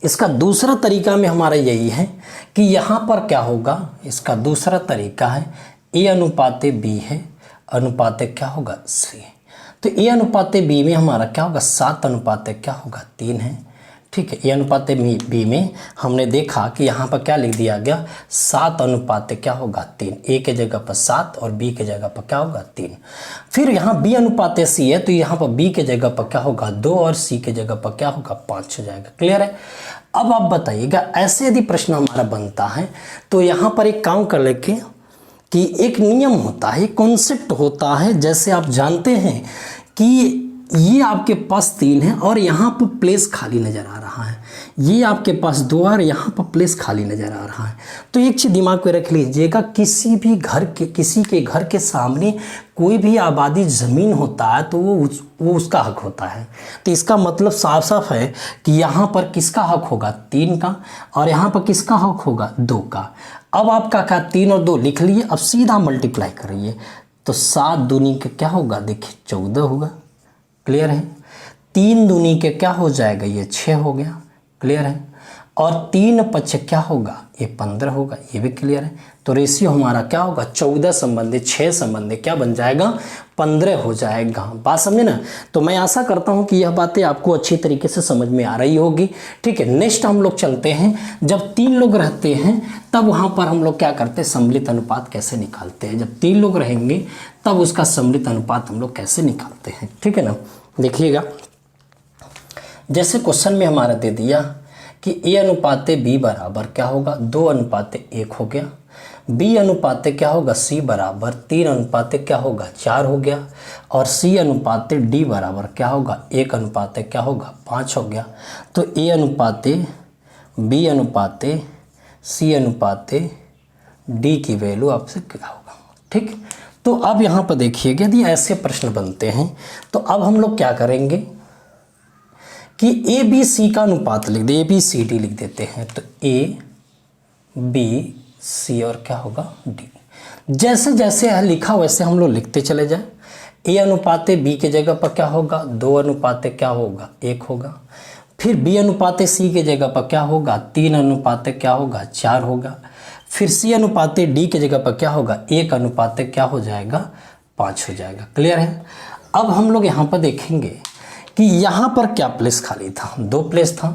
इसका दूसरा तरीका में हमारा यही है कि यहाँ पर क्या होगा, इसका दूसरा तरीका है ए अनुपाते बी है, अनुपाते क्या होगा, सी। तो ए अनुपाते बी में हमारा क्या होगा, 7 अनुपाते क्या होगा, 3 है। ठीक है, ए अनुपाते बी में हमने देखा कि यहाँ पर क्या लिख दिया गया, 7 अनुपाते क्या होगा, 3। ए के जगह पर 7 और बी के जगह पर क्या होगा, 3। फिर यहाँ बी अनुपाते सी है, तो यहाँ पर बी के जगह पर क्या होगा, 2 और सी के जगह पर क्या होगा, 5 हो जाएगा। क्लियर है। अब आप बताइएगा, ऐसे यदि प्रश्न हमारा बनता है तो यहाँ पर एक काम कर लेके कि एक नियम होता है, कॉन्सेप्ट होता है। जैसे आप जानते हैं कि ये आपके पास 3 है और यहाँ पर प्लेस खाली नज़र आ रहा है, ये आपके पास 2 और यहाँ पर प्लेस खाली नज़र आ रहा है। तो एक चीज़ दिमाग में रख लीजिएगा, किसी के घर के सामने कोई भी आबादी ज़मीन होता है तो वो उसका हक होता है। तो इसका मतलब साफ साफ है कि यहाँ पर किसका हक होगा, 3 का, और यहाँ पर किसका हक होगा, 2 का। अब आपका क्या, 3 और 2 लिख लिए, अब सीधा मल्टीप्लाई करिए तो 7 दूनी का क्या होगा, देखिए 14 होगा। क्लियर है। 3 दूनी के क्या हो जाएगा, ये 6 हो गया। क्लियर है। और 3 पच क्या होगा, ये 15 होगा, ये भी क्लियर है। तो रेशियो हमारा क्या होगा, 14 संबंधी 6 संबंधी क्या बन जाएगा, 15 हो जाएगा। बात समझे ना। तो मैं आशा करता हूँ कि यह बातें आपको अच्छी तरीके से समझ में आ रही होगी। ठीक है, नेक्स्ट हम लोग चलते हैं। जब 3 लोग रहते हैं तब वहाँ पर हम लोग क्या करते हैं, सम्मिलित अनुपात कैसे निकालते हैं। जब 3 लोग रहेंगे तब उसका सम्मिलित अनुपात हम लोग कैसे निकालते हैं। ठीक है ना। देखिएगा, जैसे क्वेश्चन में हमारा दे दिया कि ए अनुपाते बी बराबर क्या होगा, 2 अनुपाते 1 हो गया। बी अनुपाते क्या होगा, सी बराबर 3 अनुपाते क्या होगा, 4 हो गया। और सी अनुपाते डी बराबर क्या होगा, 1 अनुपाते क्या होगा, 5 हो गया। तो ए अनुपाते बी अनुपाते सी अनुपाते डी की वैल्यू आपसे क्या होगा, ठीक। तो अब यहाँ पर देखिएगा यदि ऐसे प्रश्न बनते हैं तो अब हम लोग क्या करेंगे कि ए बी सी का अनुपात लिख दे, ए बी सी डी लिख देते हैं। तो ए बी सी और क्या होगा डी। जैसे जैसे है लिखा वैसे हम लोग लिखते चले जाए। ए अनुपाते बी के जगह पर क्या होगा 2 अनुपाते क्या होगा 1 होगा। फिर बी अनुपाते सी के जगह पर क्या होगा 3 अनुपाते क्या होगा 4 होगा। फिर सी अनुपाते डी के जगह पर क्या होगा 1 अनुपाते क्या हो जाएगा 5 हो जाएगा। क्लियर है। अब हम लोग यहाँ पर देखेंगे कि यहाँ पर क्या प्लेस खाली था 2 प्लेस था।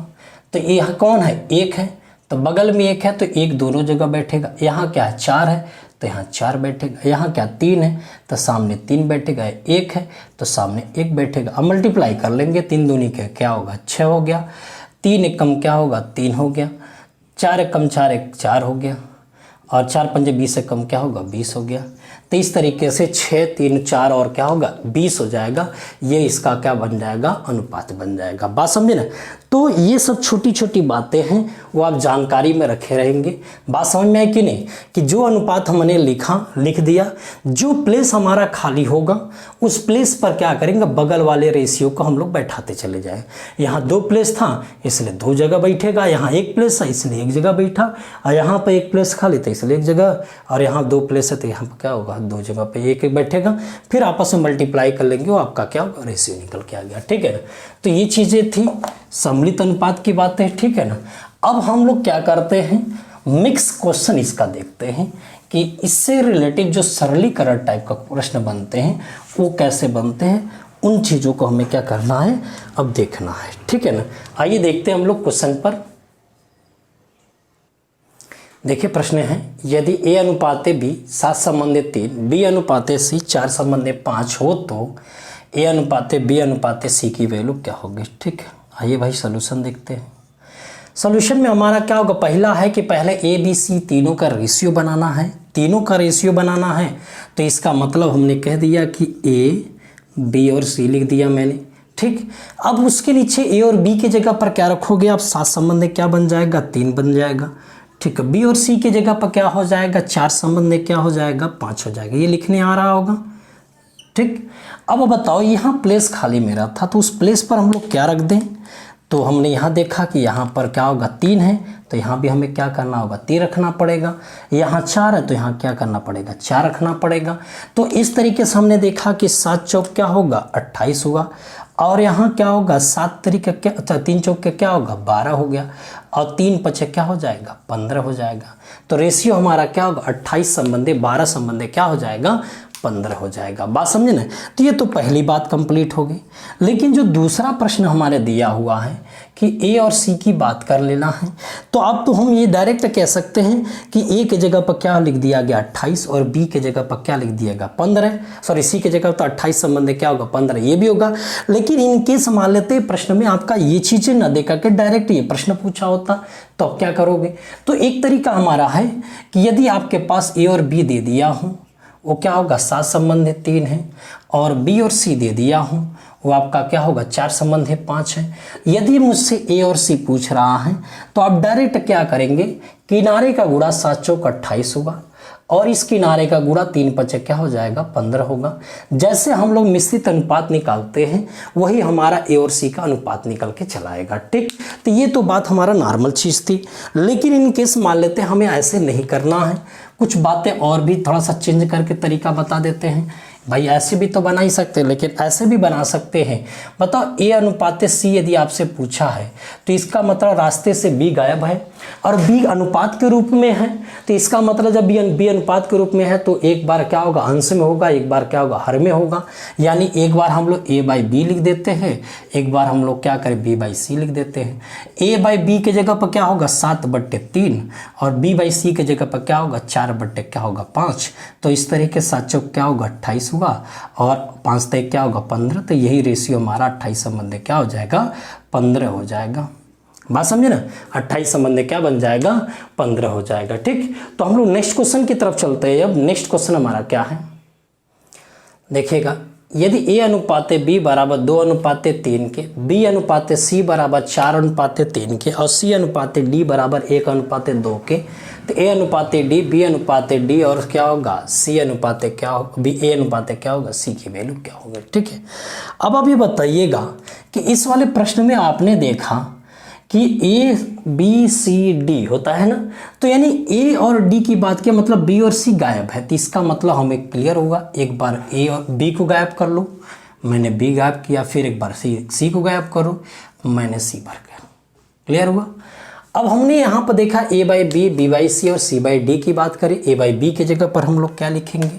तो यहाँ कौन है 1 है तो बगल में 1 है तो 1 दोनों जगह बैठेगा। यहाँ क्या है 4 है तो यहाँ 4 बैठेगा। यहाँ क्या 3 है तो सामने 3 बैठेगा। 1 है तो सामने 1 बैठेगा। अब मल्टीप्लाई कर लेंगे 3 दूनी के क्या होगा 6 हो गया। 3 एक कम क्या होगा 3 हो गया। 4 एक कम 4 एक 4 हो गया। और 4 पंजे 20 से कम क्या होगा 20 हो गया। तो इस तरीके से 6 3 4 और क्या होगा 20 हो जाएगा। ये इसका क्या बन जाएगा अनुपात बन जाएगा। बात समझे ना। तो ये सब छोटी छोटी बातें हैं वो आप जानकारी में रखे रहेंगे। बात समझ में आई कि नहीं कि जो अनुपात हमने लिख दिया जो प्लेस हमारा खाली होगा उस प्लेस पर क्या करेंगे बगल वाले रेशियो को हम लोग बैठाते चले जाएं। यहाँ 2 प्लेस था इसलिए 2 जगह बैठेगा। यहाँ 1 प्लेस है इसलिए 1 जगह बैठा। और यहाँ पर 1 प्लेस खाली तो इसलिए 1 जगह। और यहाँ 2 प्लेस है तो यहाँ पर क्या होगा 2 जगह पे 1 बैठेगा। फिर आपस में मल्टीप्लाई कर लेंगे वो आपका क्या होगा रेशियो निकल के आ गया। ठीक है ना। तो ये चीज़ें थी सम्मिलित अनुपात की बातें। ठीक है ना। अब हम लोग क्या करते हैं मिक्स क्वेश्चन इसका देखते हैं कि इससे रिलेटिव जो सरलीकरण टाइप का प्रश्न बनते हैं वो कैसे बनते हैं। उन चीज़ों को हमें क्या करना है अब देखना है। ठीक है ना। आइए देखते हैं हम लोग क्वेश्चन पर। देखिए प्रश्न है यदि ए अनुपाते बी 7 संबंधे 3 बी अनुपाते सी 4 संबंधे 5 हो तो ए अनुपाते बी अनुपाते सी की वैल्यू क्या होगी। ठीक है। आइए भाई सोल्यूशन देखते हैं। सोल्यूशन में हमारा क्या होगा पहला है कि पहले ए बी सी तीनों का रेशियो बनाना है। तीनों का रेशियो बनाना है तो इसका मतलब हमने कह दिया कि ए बी और सी लिख दिया मैंने। ठीक। अब उसके नीचे ए और बी की जगह पर क्या रखोगे आप 7 संबंध क्या बन जाएगा 3 बन जाएगा। ठीक है। बी और सी की जगह पर क्या हो जाएगा 4 संबंध क्या हो जाएगा 5 हो जाएगा। ये लिखने आ रहा होगा। ठीक। अब बताओ यहाँ प्लेस खाली मेरा था तो उस प्लेस पर हम लोग क्या रख दें। तो हमने यहाँ देखा कि यहाँ पर क्या होगा 3 है तो यहाँ भी हमें क्या करना होगा 3 रखना पड़ेगा। यहाँ 4 है तो यहाँ क्या करना पड़ेगा 4 रखना पड़ेगा। तो इस तरीके से हमने देखा कि 7 चौक क्या होगा 28 होगा। और यहाँ क्या होगा 7 तरीके क्या 3 चौक क्या होगा 12 हो गया। और 3 पचे क्या हो जाएगा 15 हो जाएगा। तो रेशियो हमारा क्या होगा 28 संबंधे 12 संबंधे क्या हो जाएगा 15 हो जाएगा। बात समझे ना। तो ये तो पहली बात कंप्लीट हो गई। लेकिन जो दूसरा प्रश्न हमारे दिया हुआ है कि ए और सी की बात कर लेना है तो अब तो हम ये डायरेक्ट कह सकते हैं कि ए के जगह पर क्या लिख दिया गया 28 और बी के जगह पर क्या लिख दिया गया 15। सॉरी सी के जगह तो 28 संबंध क्या होगा 15 ये भी होगा। लेकिन इनके संभाल लेते प्रश्न में आपका ये चीज़ें न देखा के डायरेक्ट ये प्रश्न पूछा होता तो अब क्या करोगे। तो एक तरीका हमारा है कि यदि आपके पास ए और बी दे दिया हो वो क्या होगा 7 संबंध 3 है और बी और सी दे दिया हो वो आपका क्या होगा 4 संबंध 5 है। यदि मुझसे ए और सी पूछ रहा है तो आप डायरेक्ट क्या करेंगे किनारे का गुणा 7 चौक 28 होगा और इस किनारे का गुणा 3 पचे क्या हो जाएगा 15 होगा। जैसे हम लोग मिश्रित अनुपात निकालते हैं वही हमारा ए और सी का अनुपात निकल के चलाएगा। ठीक। तो ये तो बात हमारा नॉर्मल चीज़ थी। लेकिन इन केस मान लेते हैं हमें ऐसे नहीं करना है कुछ बातें और भी थोड़ा सा चेंज करके तरीका बता देते हैं। भाई ऐसे भी तो बना ही सकते हैं लेकिन ऐसे भी बना सकते हैं। बताओ ए अनुपात सी यदि आपसे पूछा है तो इसका मतलब रास्ते से बी गायब है और बी अनुपात के रूप में है तो इसका मतलब जब बी अनुपात के रूप में है तो एक बार क्या होगा अंश में होगा एक बार क्या होगा हर में होगा। यानी एक बार हम लोग ए बाई बी लिख देते हैं एक बार हम लोग क्या करें बी बाई सी लिख देते हैं। ए बाई बी के जगह पर क्या होगा 7/3 और बी बाई सी के जगह पर क्या होगा 4/5। तो इस तरीके से 7 चौक क्या होगा 28 होगा और 5 तक क्या होगा 15। तो यही रेशियो हमारा 28 संबंध क्या हो जाएगा 15 हो जाएगा। बात समझे ना। 28 संबंध क्या बन जाएगा 15 हो जाएगा। ठीक। तो हम लोग नेक्स्ट क्वेश्चन की तरफ चलते हैं। अब नेक्स्ट क्वेश्चन हमारा क्या है देखिएगा यदि ए अनुपात बी बराबर 2 अनुपात 3 के, बी अनुपात सी बराबर 4 अनुपात 3 के और सी अनुपात डी बराबर 1 अनुपात 2 के, तो ए अनुपात डी, बी अनुपात डी और क्या होगा सी अनुपात क्या होगा, बी ए अनुपात क्या होगा सी की वैल्यू क्या होगी। ठीक है, अब आप ये बताइएगा कि इस वाले प्रश्न में आपने देखा कि ए बी सी डी होता है ना, तो यानी ए और डी की बात किया मतलब बी और सी गायब है, तो इसका मतलब हमें क्लियर होगा। एक बार ए और बी को गायब कर लो, मैंने बी गायब किया, फिर एक बार सी को गायब करो, मैंने सी भर गया। क्लियर हुआ। अब हमने यहाँ पर देखा ए बाई बी बाई सी और सी बाई डी की बात करें। ए बाई बी की जगह पर हम लोग क्या लिखेंगे,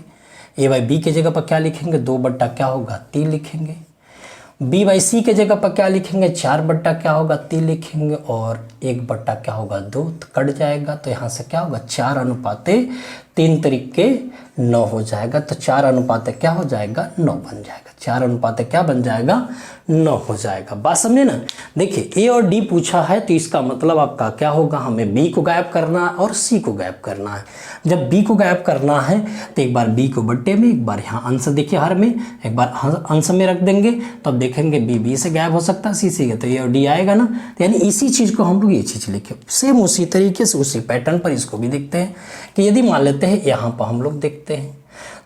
ए बाई बी की जगह पर क्या लिखेंगे 2 क्या होगा 3 लिखेंगे। बी बाई सी के जगह पर क्या लिखेंगे 4 क्या होगा 3 लिखेंगे, और 1 क्या होगा 2, तो कट जाएगा, तो यहाँ से क्या होगा 4 अनुपात 3 तरीके 9 हो जाएगा। तो 4 अनुपात क्या हो जाएगा 9 बन जाएगा। 4 अनुपात क्या बन जाएगा 9 हो जाएगा। बात समझे ना। देखिए ए और डी पूछा है, तो इसका मतलब आपका क्या होगा, हमें बी को गायब करना है और सी को गायब करना है। जब बी को गायब करना है तो एक बार बी को बट्टे में, एक बार यहाँ अंश देखिए हर में, एक बार अंश में रख देंगे, तो अब देखेंगे बी से गायब हो सकता है सी से, तो ए और डी आएगा ना। तो यानी इसी चीज़ को हम लोग ये चीज़ लिखे। सेम उसी तरीके से उसी पैटर्न पर इसको भी देखते हैं कि यदि मान लेते हैं यहाँ पर हम लोग देखते हैं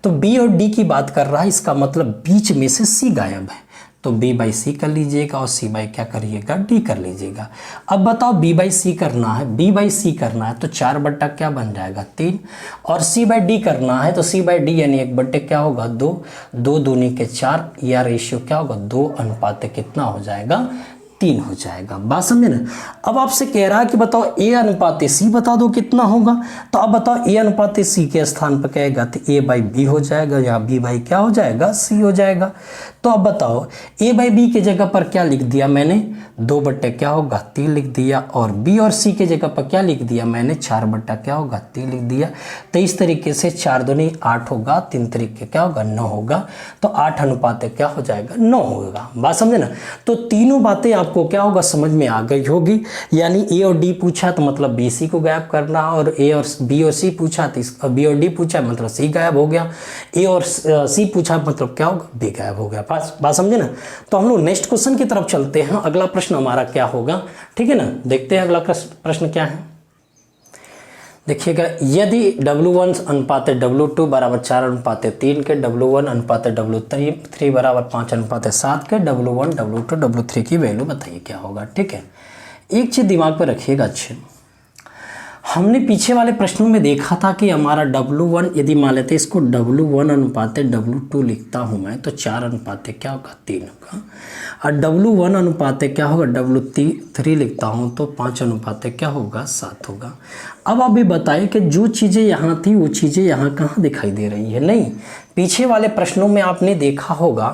तो बी और डी की बात कर रहा है, इसका मतलब बीच में से सी गायब है, तो बी बाई सी कर लीजिएगा और सी बाई क्या करिएगा डी कर लीजिएगा। अब बताओ बी बाई सी करना है, बी बाई सी करना है तो 4 क्या बन जाएगा 3, और सी बाई डी करना है तो सी बाई डी यानी 1 क्या होगा 2, 2 दूनी के 4, या रेशियो क्या होगा 2 अनुपात कितना हो जाएगा 3 हो जाएगा। बात समझे ना। अब आपसे कह रहा है कि बताओ ए अनुपात सी बता दो कितना होगा, तो अब बताओ ए अनुपात सी के स्थान पर क्या आएगा, तो ए बाई बी हो जाएगा, या बी बाई क्या हो जाएगा सी हो जाएगा। तो अब बताओ ए बाई बी के जगह पर क्या लिख दिया मैंने 2 क्या होगा 3 लिख दिया, और बी और सी के जगह पर क्या लिख दिया मैंने 4 क्या होगा 3 लिख दिया। तो इस तरीके से 4 दूनी 8 होगा, 3 तरीके क्या होगा 9 होगा, तो 8 अनुपात क्या हो जाएगा 9 होगा। बात समझे ना। तो तीनों बातें आपको क्या होगा समझ में आ गई होगी। यानी ए और डी पूछा तो मतलब बी सी को गायब करना, और ए और बी और सी पूछा तो बी और डी पूछा मतलब सी गायब हो गया, ए और सी पूछा मतलब क्या होगा बी गायब हो गया। बात समझे ना। तो हम लोग नेक्स्ट क्वेश्चन की तरफ चलते हैं। अगला प्रश्न हमारा क्या होगा, ठीक है ना। देखते हैं अगला प्रश्न क्या है। देखिएगा, यदि W1 अनुपात W2 बराबर 4 अनुपात 3 के, W1 अनुपात W3 बराबर 5 अनुपात 7 के, W1 W2 W3 की वैल्यू बताइए क्या होगा। ठीक है, एक चीज़ दिमाग पर रखिएगा अच्छे। हमने पीछे वाले प्रश्नों में देखा था कि हमारा W1 यदि मान लेते इसको W1 अनुपात W2 लिखता हूँ मैं, तो 4 अनुपात क्या होगा 3 होगा, और W1 अनुपात क्या होगा W3 लिखता हूँ तो 5 अनुपात क्या होगा 7 होगा। अब आप ये बताइए कि जो चीज़ें यहाँ थी वो चीज़ें यहाँ कहाँ दिखाई दे रही है। नहीं, पीछे वाले प्रश्नों में आपने देखा होगा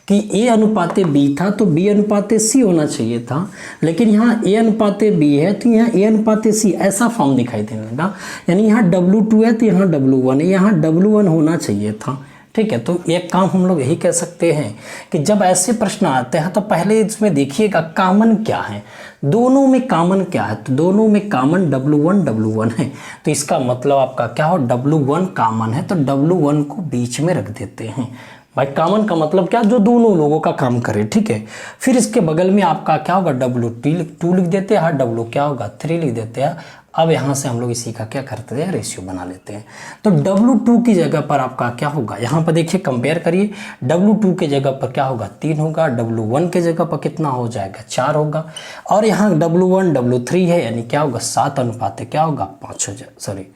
कि ए अनुपात बी था तो बी अनुपात सी होना चाहिए था, लेकिन यहाँ ए अनुपात बी है तो यहाँ ए अनुपात सी ऐसा फॉर्म दिखाई देने लगा। यानी यहाँ W2 है तो यहाँ W1 है, यहाँ W1 होना चाहिए था। ठीक है, तो एक काम हम लोग यही कह सकते हैं कि जब ऐसे प्रश्न आते हैं तो पहले इसमें देखिएगा कामन क्या है, दोनों में कामन क्या है। तो दोनों में कामन W1 है, तो इसका मतलब आपका क्या हो W1 कामन है, तो W1 को बीच में रख देते हैं। भाई कामन का मतलब क्या, जो दोनों लोगों का काम करे। ठीक है, फिर इसके बगल में आपका क्या होगा W2 लिख देते हैं, W क्या होगा 3 लिख देते हैं। अब यहाँ से हम लोग इसी का क्या करते हैं रेशियो बना लेते हैं। तो W2 की जगह पर आपका क्या होगा, यहाँ पर देखिए कंपेयर करिए, W2 के जगह पर क्या होगा 3 होगा, W1 के जगह पर कितना हो जाएगा 4 होगा, और यहाँ W1 W3 है यानी क्या होगा 7 अनुपात क्या होगा 5 हो जाए, सॉरी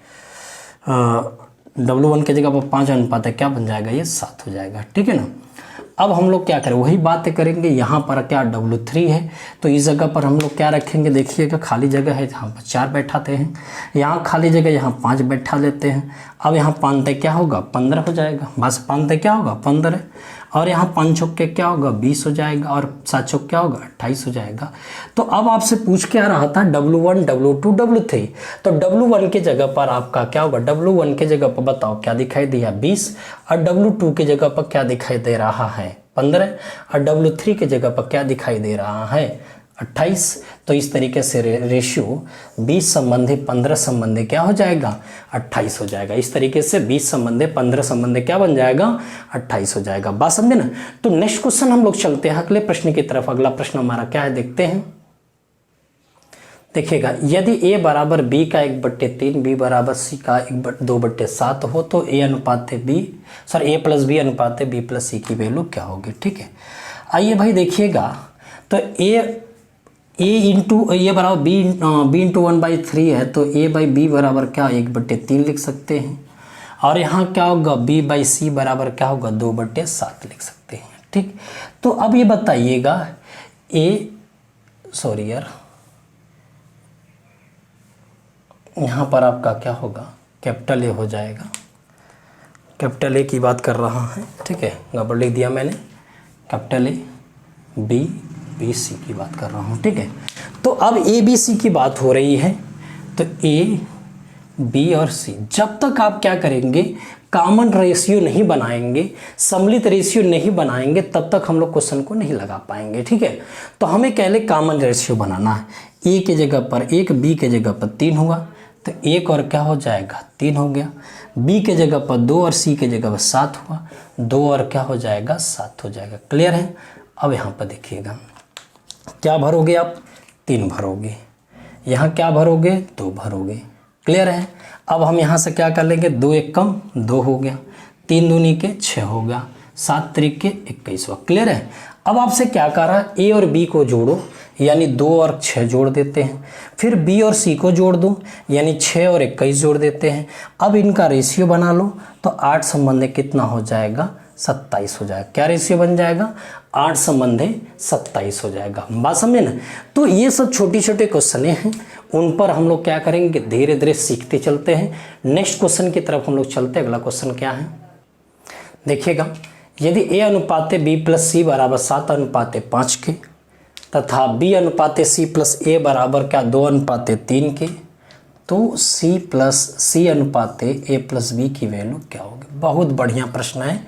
W1 के जगह पर 5 अनुपात क्या बन जाएगा ये 7 हो जाएगा। ठीक है ना। अब हम लोग क्या करें, वही बातें करेंगे। यहाँ पर क्या W3 है तो इस जगह पर हम लोग क्या रखेंगे, देखिएगा खाली जगह है यहाँ पर 4 बैठाते हैं, यहाँ खाली जगह यहाँ 5 बैठा लेते हैं। अब यहाँ 5 क्या होगा 15 हो जाएगा, बस 5 क्या होगा 15, और यहाँ 5 चौके क्या होगा 20 हो जाएगा, और 7 चौक क्या होगा 28 हो जाएगा। तो अब आपसे पूछ के आ रहा था W1 W2 W3, तो W1 के जगह पर आपका क्या होगा, W1 के जगह पर बताओ क्या दिखाई दिया 20, और W2 के जगह पर क्या दिखाई दे रहा है 15, और W3 के जगह पर क्या दिखाई दे रहा है 28। तो इस तरीके से रेशियो 20 संबंधी 15 संबंधी क्या हो जाएगा 28 हो जाएगा। इस तरीके से 20 संबंधी 15 संबंधी क्या बन जाएगा 28 हो जाएगा। बात समझे ना। तो नेक्स्ट क्वेश्चन हम लोग चलते हैं अगले प्रश्न की तरफ। अगला प्रश्न हमारा क्या है देखते हैं। देखिएगा, यदि a बराबर b का 1/3, b बराबर c का 2/7 हो तो a अनुपात b a प्लस b अनुपात b प्लस c की वैल्यू क्या होगी। ठीक है, आइए भाई देखिएगा। तो a इंटू ये बराबर b इंटू 1/3 है, तो a बाई बी बराबर क्या 1/3 लिख सकते हैं। और यहाँ क्या होगा b बाई सी बराबर क्या होगा 2/7 लिख सकते हैं। ठीक, तो अब ये बताइएगा यहाँ पर आपका क्या होगा कैपिटल ए हो जाएगा। कैपिटल ए की बात कर रहा है, ठीक है, गड़बड़ लिख दिया मैंने। कैपिटल ए बी सी की बात कर रहा हूँ। ठीक है, तो अब ए बी सी की बात हो रही है, तो ए बी और सी जब तक आप क्या करेंगे कॉमन रेशियो नहीं बनाएंगे, सम्मिलित रेशियो नहीं बनाएंगे, तब तक हम लोग क्वेश्चन को नहीं लगा पाएंगे। ठीक है, तो हमें पहले कॉमन रेशियो बनाना है। ए के जगह पर 1, बी के जगह पर 3 हुआ, तो 1 और क्या हो जाएगा 3 हो गया। बी के जगह पर 2 और सी के जगह पर 7 हुआ, 2 और क्या हो जाएगा 7 हो जाएगा। क्लियर है। अब यहाँ पर देखिएगा क्या भरोगे आप 3 भरोगे, यहाँ क्या भरोगे 2 भरोगे। क्लियर है। अब हम यहाँ से क्या कर लेंगे 2 1 कम 2 हो गया, 3 दूनी के 6 हो गया, 7 त्रिक के 21 हुआ। क्लियर है। अब आपसे क्या कह रहा है ए और बी को जोड़ो, यानी 2 और 6 जोड़ देते हैं। फिर बी और सी को जोड़ दो, यानी 6 और 21 जोड़ देते हैं। अब इनका रेशियो बना लो, तो 8 संबंधी कितना हो जाएगा 27 हो जाएगा। क्या रेशियो बन जाएगा 8 संबंधी 27 हो जाएगा। बात समझे ना। तो ये सब छोटी छोटे क्वेश्चन हैं, उन पर हम लोग क्या करेंगे धीरे धीरे सीखते चलते हैं। नेक्स्ट क्वेश्चन की तरफ हम लोग चलते हैं। अगला क्वेश्चन क्या है देखिएगा, यदि a अनुपात b प्लस सी बराबर 7 अनुपात 5 के तथा b अनुपात c प्लस a बराबर क्या 2 अनुपात 3 के, तो c प्लस सी अनुपात a प्लस b की वैल्यू क्या होगी। बहुत बढ़िया प्रश्न है,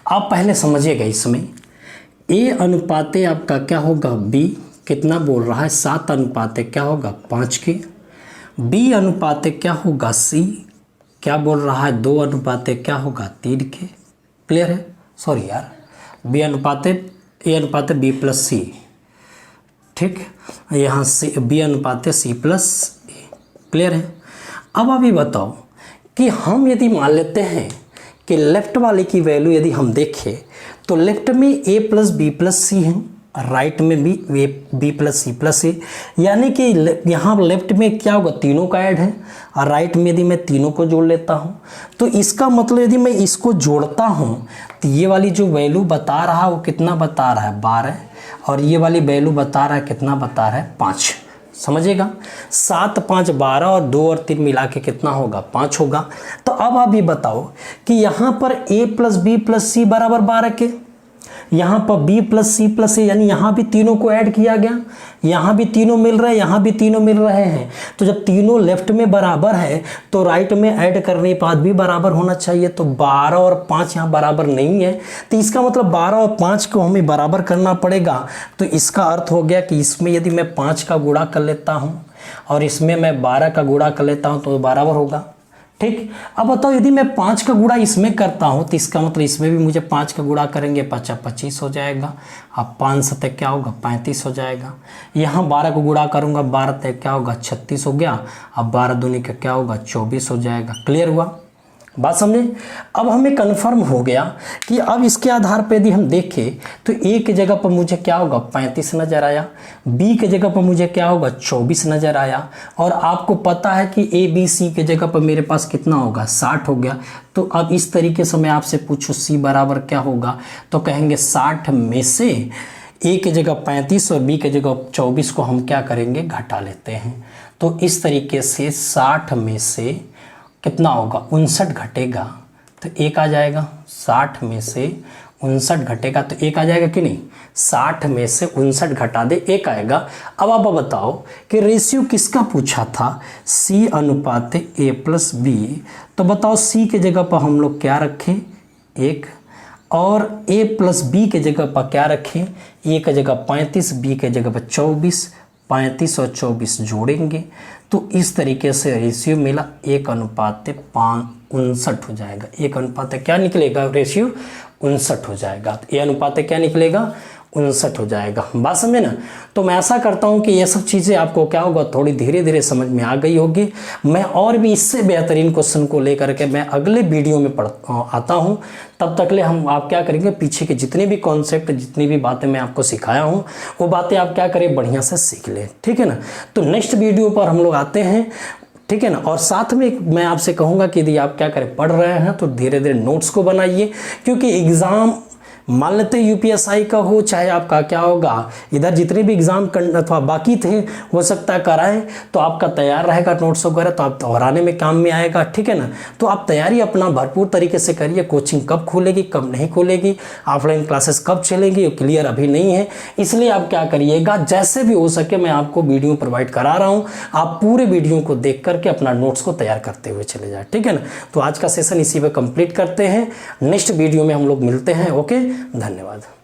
आप पहले समझिएगा। इसमें a अनुपात आपका क्या होगा b कितना बोल रहा है 7 अनुपात क्या होगा 5 के, b अनुपात क्या होगा c क्या बोल रहा है 2 अनुपात क्या होगा 3 के। क्लियर है। सॉरी यार, b अनुपात a अनुपात b प्लस सी, ठीक, यहाँ से b अनुपात c प्लस a। क्लियर है। अब आप ये बताओ कि हम यदि मान लेते हैं कि लेफ्ट वाले की वैल्यू यदि हम देखें तो लेफ्ट में a प्लस बी प्लस सी है, राइट में भी बी प्लस सी प्लस ए, यानी कि यहाँ लेफ्ट में क्या होगा तीनों का ऐड है, और राइट में यदि मैं तीनों को जोड़ लेता हूँ तो इसका मतलब यदि मैं इसको जोड़ता हूँ तो ये वाली जो वैल्यू बता रहा है वो कितना बता रहा है 12, और ये वाली वैल्यू बता रहा है कितना बता रहा है 5। समझिएगा 7 5 12 और 2 और 3 मिला के कितना होगा 5 होगा। तो अब आप ये बताओ कि यहाँ पर a प्लस बी प्लस सी बराबर 12 के, यहाँ पर b प्लस सी प्लस ए, यानी यहाँ भी तीनों को ऐड किया गया, यहाँ भी तीनों मिल रहे हैं, यहाँ भी तीनों मिल रहे हैं। तो जब तीनों लेफ्ट में बराबर है तो राइट में ऐड करने के बाद भी बराबर होना चाहिए। तो 12 और 5 यहाँ बराबर नहीं है, तो इसका मतलब 12 और 5 को हमें बराबर करना पड़ेगा। तो इसका अर्थ हो गया कि इसमें यदि मैं 5 का गुणा कर लेता हूँ और इसमें मैं 12 का गुणा कर लेता हूँ तो बराबर होगा। ठीक, अब बताओ यदि मैं 5 का गुणा इसमें करता हूँ तो इसका मतलब इसमें भी मुझे 5 का गुणा करेंगे 5 25 हो जाएगा। अब 5 7 क्या होगा 35 हो जाएगा। यहाँ 12 को गुणा करूँगा 12 तक क्या होगा 36 हो गया। अब 12 दूनी का क्या होगा 24 हो जाएगा। क्लियर हुआ। बात समझे। अब हमें कन्फर्म हो गया कि अब इसके आधार पर यदि हम देखें तो ए के जगह पर मुझे क्या होगा 35 नज़र आया, बी के जगह पर मुझे क्या होगा 24 नज़र आया, और आपको पता है कि ए बी सी के जगह पर मेरे पास कितना होगा 60 हो गया। तो अब इस तरीके से मैं आपसे पूछूँ सी बराबर क्या होगा, तो कहेंगे 60 में से ए के जगह 35 और बी के जगह 24 को हम क्या करेंगे घटा लेते हैं। तो इस तरीके से 60 में से कितना होगा 59 घटेगा तो एक आ जाएगा। 60 में से 59 घटेगा तो एक आ जाएगा कि नहीं। 60 में से 59 घटा दे एक आएगा। अब आप बताओ कि रेशियो किसका पूछा था C अनुपात A प्लस बी। तो बताओ C के जगह पर हम लोग क्या रखें 1, और a प्लस बी के जगह पर क्या रखें, a की जगह 35, b के जगह पर 24, 35 और 24 जोड़ेंगे तो इस तरीके से रेशियो मिला 1:59 हो जाएगा। 1 क्या निकलेगा, रेशियो 59 हो जाएगा। तो a अनुपात क्या निकलेगा, 59 हो जाएगा। बात समझे ना। तो मैं ऐसा करता हूँ कि ये सब चीज़ें आपको क्या होगा, थोड़ी धीरे धीरे समझ में आ गई होगी। मैं और भी इससे बेहतरीन क्वेश्चन को लेकर के मैं अगले वीडियो में आता हूँ। तब तक ले हम आप क्या करेंगे, पीछे के जितने भी कॉन्सेप्ट, जितनी भी बातें मैं आपको सिखाया हूँ वो बातें आप क्या करें, बढ़िया से सीख लें, ठीक है ना। तो नेक्स्ट वीडियो पर हम लोग आते हैं, ठीक है ना। और साथ में मैं आपसे कहूँगा कि यदि आप क्या करें, पढ़ रहे हैं तो धीरे धीरे नोट्स को बनाइए, क्योंकि एग्ज़ाम मान लेते यूपीएसआई का हो चाहे आपका क्या होगा, इधर जितने भी एग्जाम अथवा बाकी थे हो सकता है कराएं, तो आपका तैयार रहेगा नोट्स वगैरह, तो आप दोहराने में काम में आएगा, ठीक है ना। तो आप तैयारी अपना भरपूर तरीके से करिए। कोचिंग कब खुलेगी, कब नहीं खुलेगी, ऑफलाइन क्लासेस कब चलेंगी, क्लियर अभी नहीं है। इसलिए आप क्या करिएगा, जैसे भी हो सके मैं आपको वीडियो प्रोवाइड करा रहा हूँ, आप पूरे वीडियो को देख करके अपना नोट्स को तैयार करते हुए चले जाए, ठीक है ना। तो आज का सेशन इसी पे कंप्लीट करते हैं, नेक्स्ट वीडियो में हम लोग मिलते हैं। ओके, धन्यवाद।